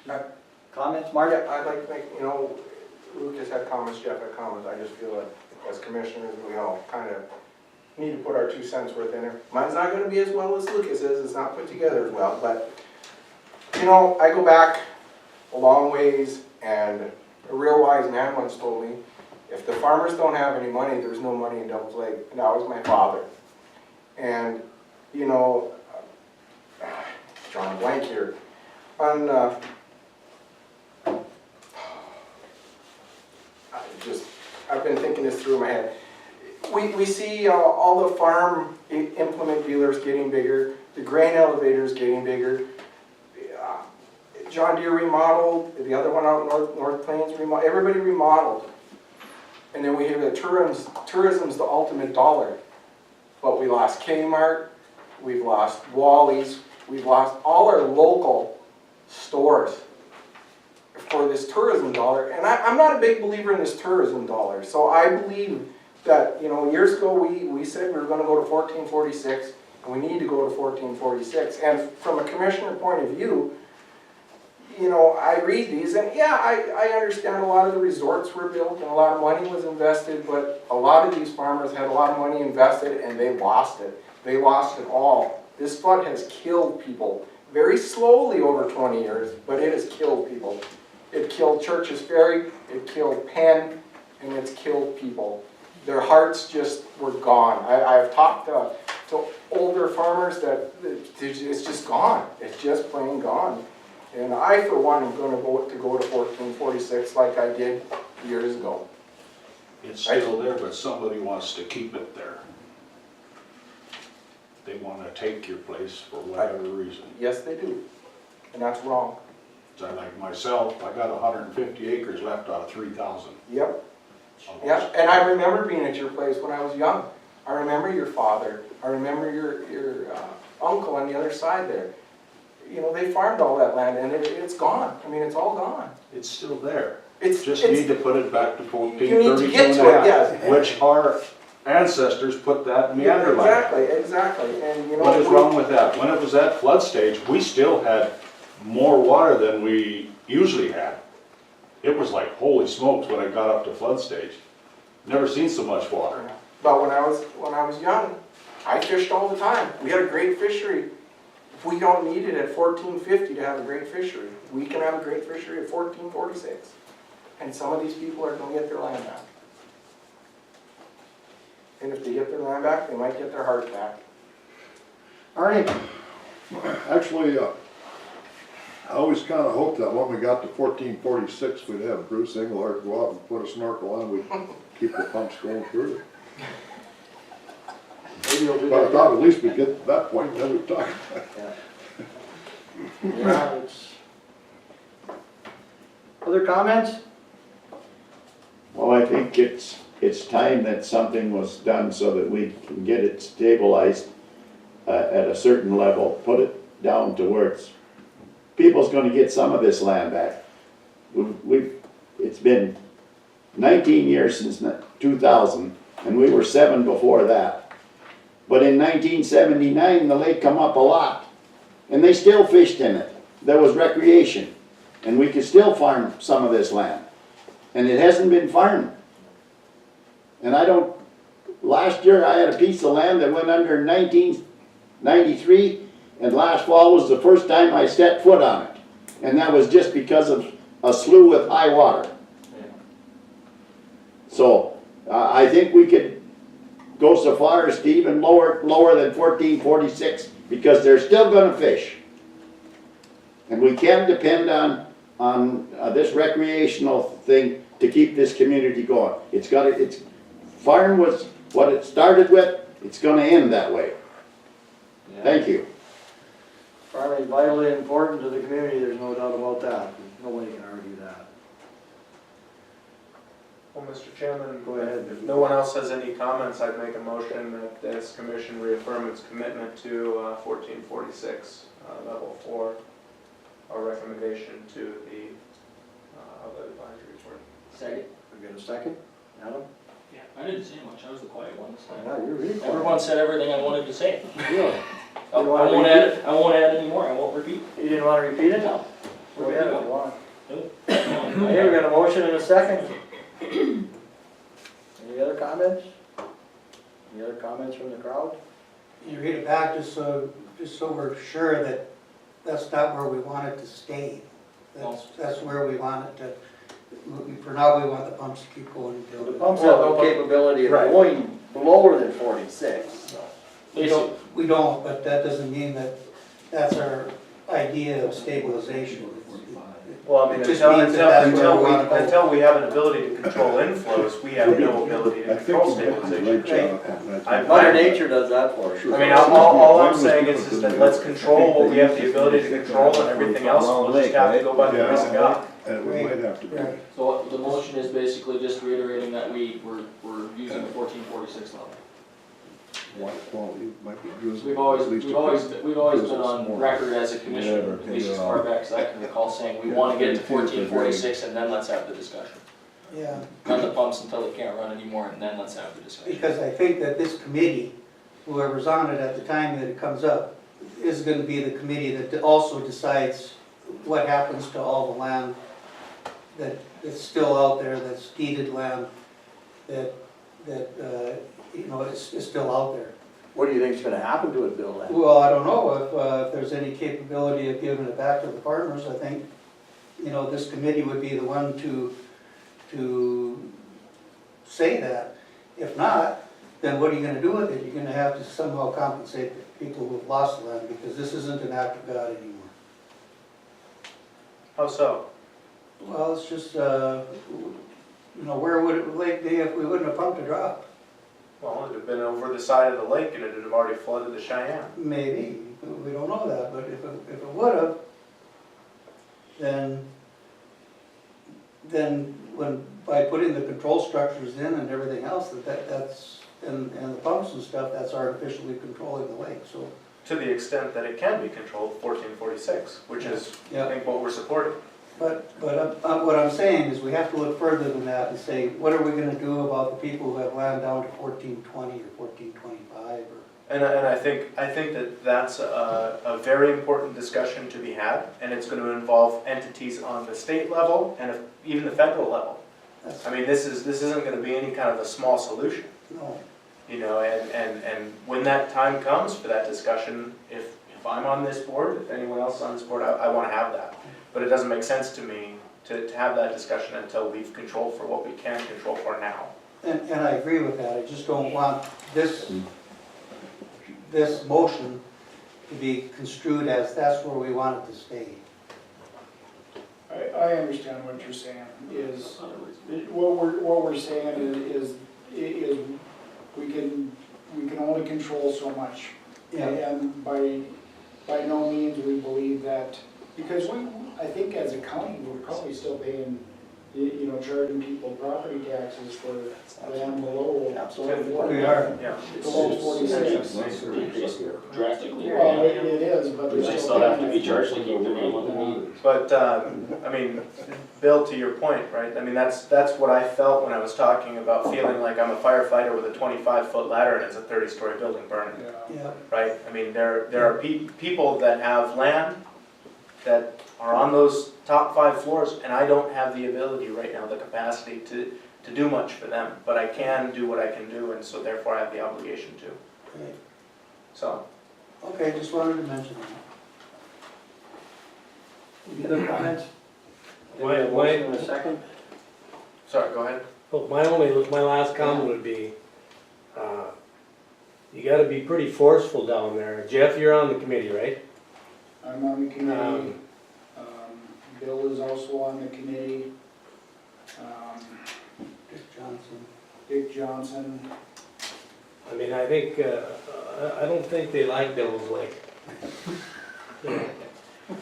but. Comments, Marty? I'd like to make, you know, Lucas had comments, Jeff had comments, I just feel like as commissioners, we all kind of need to put our 2 cents worth in there. Mine's not gonna be as well as Lucas's, it's not put together as well, but, you know, I go back a long ways, and a real wise man once told me, if the farmers don't have any money, there's no money in Devil's Lake, and that was my father. And, you know, drawing a blank here, on, I've been thinking this through in my head. We see all the farm implement dealers getting bigger, the grain elevators getting bigger. John Deere remodeled, the other one out North Plains remodeled, everybody remodeled. And then we hear that tourism's the ultimate dollar. But we lost Kmart, we've lost Wally's, we've lost all our local stores for this tourism dollar. And I'm not a big believer in this tourism dollar. So I believe that, you know, years ago we said we were going to go to 1446, and we need to go to 1446. And from a commissioner point of view, you know, I read these and yeah, I understand a lot of the resorts were built and a lot of money was invested, but a lot of these farmers had a lot of money invested and they lost it. They lost it all. This flood has killed people, very slowly over 20 years, but it has killed people. It killed Church's Ferry, it killed Penn, and it's killed people. Their hearts just were gone. I've talked to older farmers that it's just gone. It's just plain gone. And I, for one, am going to go to 1446 like I did years ago. It's still there, but somebody wants to keep it there. They want to take your place for whatever reason. Yes, they do. And that's wrong. So like myself, I got 150 acres left out of 3,000. Yep. Yep. And I remember being at your place when I was young. I remember your father. I remember your uncle on the other side there. You know, they farmed all that land and it's gone. I mean, it's all gone. It's still there. It's Need to put it back to You need to 1432 get and to a half, it, yes. which our ancestors put that meander line. Exactly. And you know, What is wrong with that? When it was at flood stage, we still had more water than we usually had. It was like, holy smokes, when I got up to flood stage. Never seen so much water. But when I was young, I fished all the time. We had a great fishery. We don't need it at 1450 to have a great fishery. We can have a great fishery at 1446. And some of these people are going to get their land back. And if they get their land back, they might get their heart back. Arnie? Actually, I always kind of hoped that when we got to 1446, we'd have Bruce Engelhardt go out and put a snorkel on, we'd keep the pumps going through it. Maybe you'll do But I that. thought at least we'd get to that point, and then we'd talk about it. Yeah, it's. Other comments? Well, I think it's time that something was done so that we can get it stabilized at a certain level, put it down to where people's gonna get some of this land back. It's been 19 years since 2000, and we were 7 before that. But in 1979, the lake come up a lot, and they still fished in it. There was recreation, and we could still farm some of this land. And it hasn't been farmed. And last year I had a piece of land that went under in 1993, and last fall was the first time I set foot on it. And that was just because of a slough with high water. So I think we could go so far as to even lower than 1446, because they're still gonna fish. And we can't depend on this recreational thing to keep this community going. Farm was what it started with, it's gonna end that way. Thank you. Farming is vitally important to the community, there's no doubt about that. Nobody can argue that. Well, Mr. Chairman, Go ahead. if no one else has any comments, I'd make a motion that this commission reaffirm its commitment to 1446, level 4, our recommendation to the outlet advisory board. Second. We get a second? Adam? Yeah, I didn't say much, I was the quiet one this time. Yeah, you're really quiet. Everyone said everything I wanted to say. Really? I won't add any more, I won't repeat. You didn't want to repeat it? No. Go ahead if you want. Nope. Hey, we got a motion and a second. Any other comments? Any other comments from the crowd? You read it back just so we're sure that that's not where we want it to stay. That's where we want it to, for now, we want the pumps to keep going until. The pumps have no capability of going lower than 46, so. We don't, but that doesn't mean that that's our idea of stabilization. Well, I mean, It just means that that's where we wanna go. until we have an ability to control inflows, we have no ability to I think control you did a stabilization. great job on that. I- Mother Nature does that for us. I mean, all I'm saying is that let's control what we have the ability to control, and everything else, we'll just have to go by the grace of God. And we might have to be. Right. So the motion is basically just reiterating that we're using the 1446 level. Well, you might be using We've at always least been gives us on more. record as a commission, at least as far back as I can recall, saying we want to get to 1446 and then let's have the discussion. Yeah, Run the pumps until they can't run anymore and then let's have the discussion. because I think that this committee, whoever's on it at the time that it comes up, is gonna be the committee that also decides what happens to all the land that's still out there, that's deeded land, that, you know, is still out there. What do you think's gonna happen to it, Bill, then? Well, I don't know if there's any capability of giving it back to the farmers. I think, you know, this committee would be the one to say that. If not, then what are you gonna do with it? You're gonna have to somehow compensate the people who've lost the land, because this isn't an act of God anymore. How so? Well, it's just, you know, where would it lake be if we wouldn't have pumped a drop? Well, it'd have been over the side of the lake and it'd have already flooded the Cheyenne. Maybe, we don't know that, but if it would have, then when, by putting the control structures in and everything else, that's, and the pumps and stuff, that's artificially controlling the lake, so. To the extent that it can be controlled, 1446, which is, I Yeah. think, what we're supporting. But what I'm saying is we have to look further than that and say, what are we gonna do about the people who have land down to 1420 or 1425 or? And I think that that's a very important discussion to be had, and it's going to involve entities on the state level and even the federal level. I mean, this isn't going to be any kind of a small solution. No. You know, and when that time comes for that discussion, if I'm on this board, if anyone else is on this board, I want to have that. But it doesn't make sense to me to have that discussion until we've controlled for what we can control for now. And I agree with that, I just don't want this motion to be construed as that's where we want it to stay. I understand what you're saying, is, what we're saying is we can only control so much. Yeah. And by no means we believe that, because I think as a county, we're probably still paying, you know, charging people property taxes for land below. We are. Yeah. Below 46. Drastically. Well, it is, but They there's still have to be charged to keep their name on the meter. But, I mean, Bill, to your point, right, I mean, that's what I felt when I was talking about feeling like I'm a firefighter with a 25-foot ladder and it's a 30-story building burning, Yeah. right? I mean, there are people that have land that are on those top 5 floors, and I don't have the ability right now, the capacity to do much for them, but I can do what I can do, and so therefore I have the obligation to. Okay. So, Okay, just wanted to mention that. Any other comments? Why- Any motion in a second? sorry, go ahead. Well, my last comment would be, you gotta be pretty forceful down there. Jeff, you're on the committee, right? I'm on the committee. Bill is also on the committee. Dick Johnson. I mean, I think, I don't think they like Devil's Lake.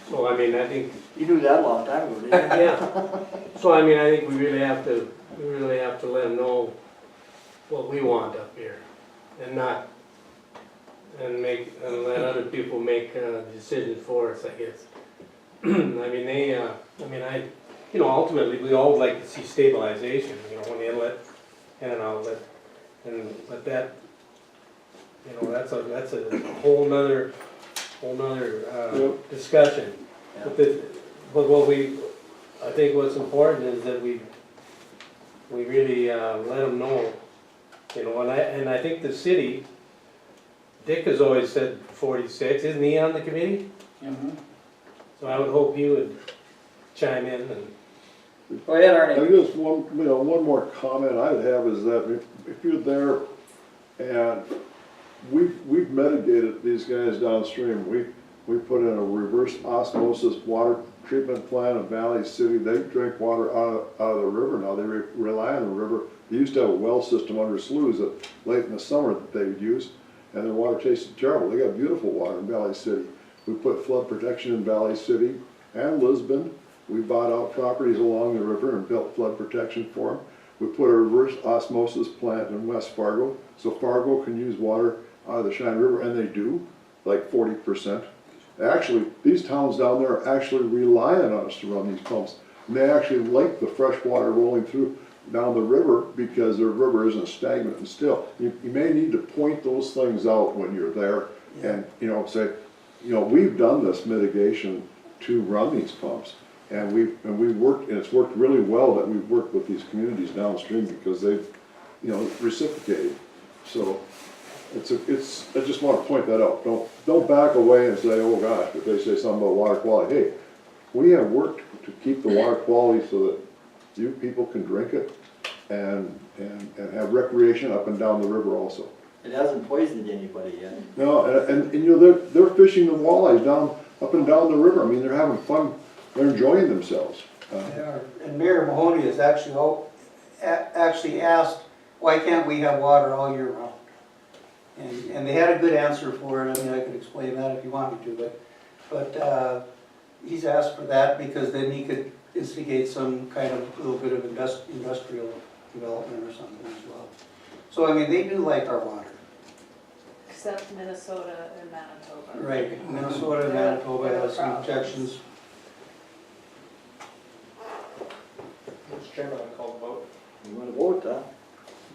So, I mean, I think, You knew that a long time ago, didn't you? yeah. So, I mean, I think we really have to let them know what we want up here, and not, and let other people make decisions for us, I guess. I mean, ultimately, we all would like to see stabilization, you know, when inlet and an outlet, and, but that, you know, that's a whole nother discussion. Yeah. But I think what's important is that we really let them know, you know, and I think the city, Dick has always said 46, isn't he on the committee? Mm-hmm. So I would hope he would chime in and. Go ahead, I Arnie. guess one more comment I'd have is that if you're there and we've mitigated these guys downstream, we put in a reverse osmosis water treatment plant in Valley City. They drink water out of the river now. They rely on the river. They used to have a well system under sloughs that late in the summer that they would use, and their water tasted terrible. They got beautiful water in Valley City. We put flood protection in Valley City and Lisbon. We bought out properties along the river and built flood protection for them. We put a reverse osmosis plant in West Fargo, so Fargo can use water out of the Cheyenne River, and they do, like 40%. Actually, these towns down there are actually relying on us to run these pumps. And they actually like the fresh water rolling through down the river because the river isn't stagnant and still. You may need to point those things out when you're there and, you know, say, you know, we've done this mitigation to run these pumps. And we've worked, and it's worked really well that we've worked with these communities downstream because they've, reciprocated. So I just want to point that out. Don't back away and say, oh gosh, if they say something about water quality. Hey, we have worked to keep the water quality so that you people can drink it and have recreation up and down the river also. It hasn't poisoned anybody yet. No, and they're fishing the walleyes up and down the river. I mean, they're having fun, they're enjoying themselves. They are. And Mayor Mahoney has actually asked, why can't we have water all year round? And they had a good answer for it. I mean, I could explain that if you want me to, but he's asked for that because then he could instigate some kind of little bit of industrial development or something as well. So, I mean, they do like our water. Except Minnesota and Manitoba. Right, Minnesota and Manitoba have some objections. Mr. Chairman, I call the vote. You want to vote, huh?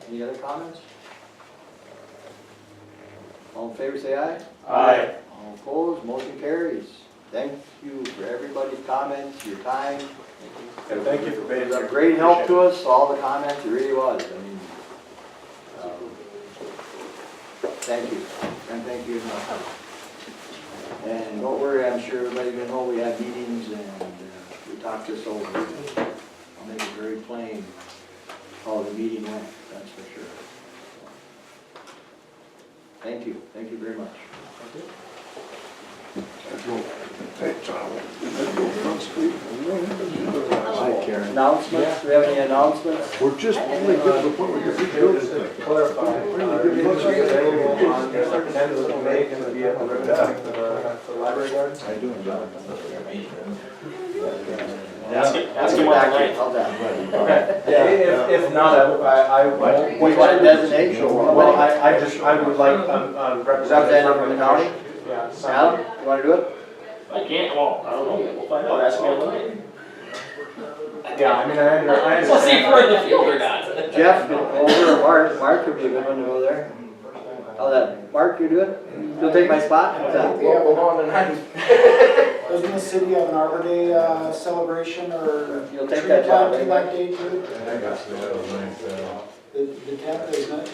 Any other comments? All in favor, say aye. Aye. All opposed, motion carries. Thank you for everybody's comments, your time. And thank you for being It was here. a great help to us, all the comments, it really was. I mean, thank you, and thank you. And don't worry, I'm sure everybody's gonna know we have meetings and we talked this over. I'll make it very plain how the meeting went, that's for sure. Thank you very much. Hey, John, I go Front Street. Hi, Karen. Announcements, do we have any announcements? We're just only getting to the point where we get building Just to thing. clarify, meetings are available on the 10th of May, going to be at the ribbon cutting for the library garden. How you doing, John? Ask him on the line. How's that? Okay, if not, I What do you want to designate? Well, I would like, Representative from the county? Yeah. Al, you want to do it? I can't, well, I don't know, we'll find out, ask me on the line. Yeah, I mean, I understand. We'll see if we're in the field or not. Jeff, over, Mark would be a good one to go there. How's that? Mark, you do it? You'll take my spot? How's that? Yeah, we'll go on tonight. Doesn't the city have an Arbor Day celebration or You'll take tree that job, planting right? that day too? The 10th, isn't it?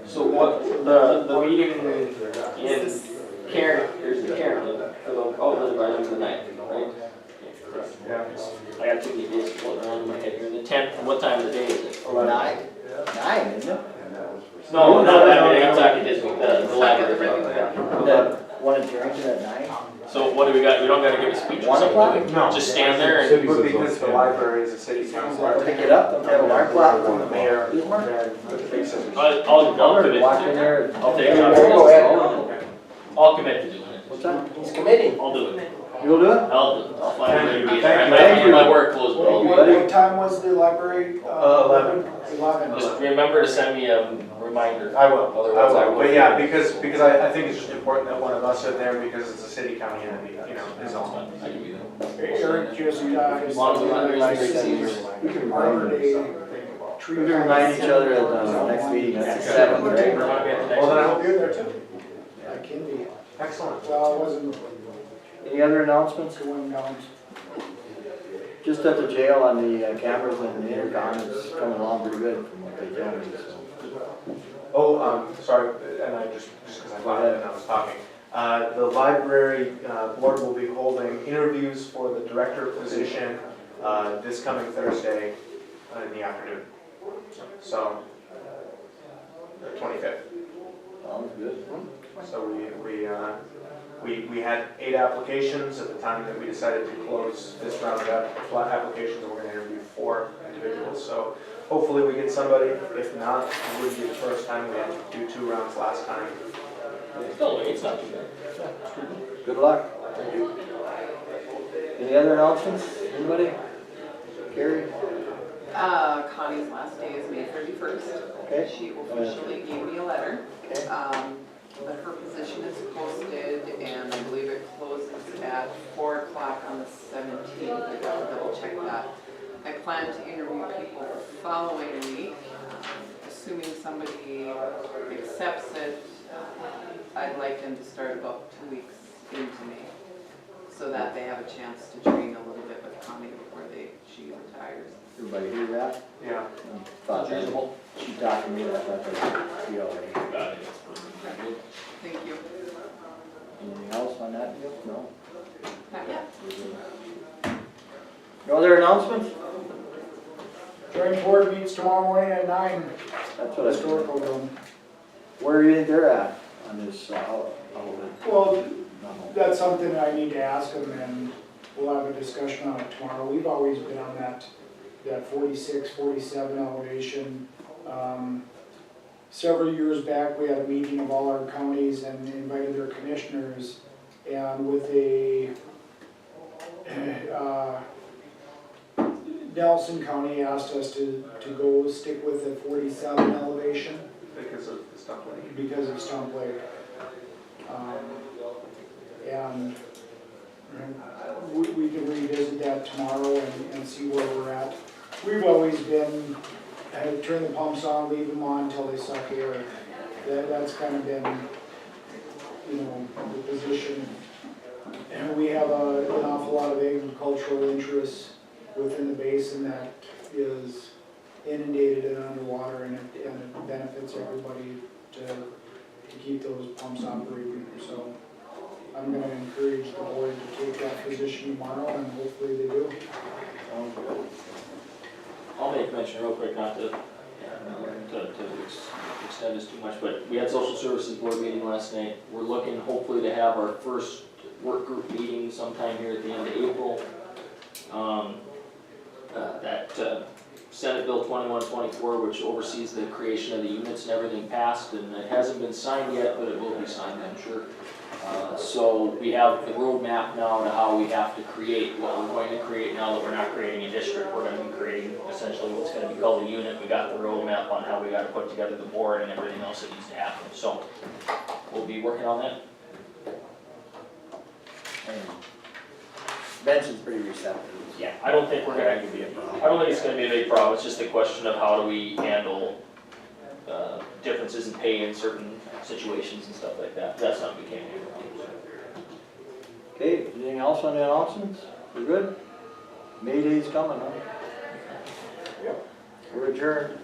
So what, the meeting in Karen, there's the Karen, for the outlet advisory for the 9th, right? Yeah. I got too many days floating around in my head here. The 10th, what time of the day is it? 9, isn't it? No, I'm talking this week, the library. That one at Carrington at 9? So what do we got? We don't gotta give a speech or 1 o'clock? something? No. Just stand there and, Because the library is a city council. Pick it up, don't they have a alarm clock? From the mayor, and with the big scissors. I'll commit Walk to in it. there. I'll take it. Go ahead. I'll commit to doing it. What's that? He's committing. I'll do it. You'll do it? I'll find a way to be Thank there. you. My work closed, but I'll be there. What time was the library? 11. 11. Just remember to send me a reminder. I will, Otherwise I will. But yeah, because I think it's just important that one of us are there because it's a city county entity, is all. I can be there. Eric just, As long as the library's there. Arbor Day tree. We can remind each other at the next meeting, that's the 7th, right? Well, then I hope you're there too. I can be. Excellent. Well, I wasn't Any other announcements? going down. Just at the jail on the cameras and the intercom, it's coming along pretty good from what they tell me, so. Oh, sorry, and I just because I thought and I was talking. The library board will be holding interviews for the director position this coming Thursday in the afternoon. So, the 25th. Sounds good. So we had 8 applications at the time that we decided to close this round of applications, and we're going to interview 4 individuals. So hopefully we get somebody. If not, it would be the first time. We had to do 2 rounds last time. Still, it's not too bad. Good luck. Thank you. Any other announcements? Anybody? Carrie? Connie's last day is May 31st. Okay. She officially gave me a letter. Okay. But her position is posted, and I believe it closes at 4 o'clock on the 17th. I gotta double check that. I plan to interview people the following week, assuming somebody accepts it. I'd like them to start about 2 weeks into May. so that they have a chance to train a little bit with Connie before she retires. Everybody hear that? Yeah. Thought that, she talked to me, I thought that be all right. Got it. Thank you. Anything else on that deal? No? Not yet. No other announcements? Joint board meets tomorrow morning at 9, That's what I thought. historical building. Where do you think they're at on this, Well, no. that's something I need to ask them, and we'll have a discussion on it tomorrow. We've always been on that 46, 47 elevation. Several years back, we had a meeting of all our counties and invited their commissioners, and with Nelson County asked us to go stick with the 47 elevation Because of the stuff like. because of Stump Lake. And we can revisit that tomorrow and see where we're at. We've always been, turn the pumps on, leave them on until they suck air. That's kind of been, the position. And we have an awful lot of agricultural interests within the basin that is inundated and underwater, and it benefits everybody to keep those pumps operating. So I'm gonna encourage the board to take that position tomorrow, and hopefully they do. Sounds good. I'll make mention real quick, not to extend this too much, but we had social services board meeting last night. We're looking hopefully to have our first work group meeting sometime here at the end of April. Senate Bill 2124, which oversees the creation of the units and everything passed, and it hasn't been signed yet, but it will be signed, I'm sure. So we have the roadmap now to how we have to create what we're going to create now that we're not creating a district. We're going to be creating essentially what's going to be called a unit. We got the roadmap on how we got to put together the board and everything else that needs to happen. So we'll be working on that. Benson's pretty receptive. Yeah, I don't think we're That gonna, could be a problem. I don't think it's gonna be a big problem. It's just a question of how do we handle differences in pay in certain situations and stuff like that. That's not we can't do. Okay, anything else on the announcements? We're good? May Day's coming, huh? Yep. We're adjourned.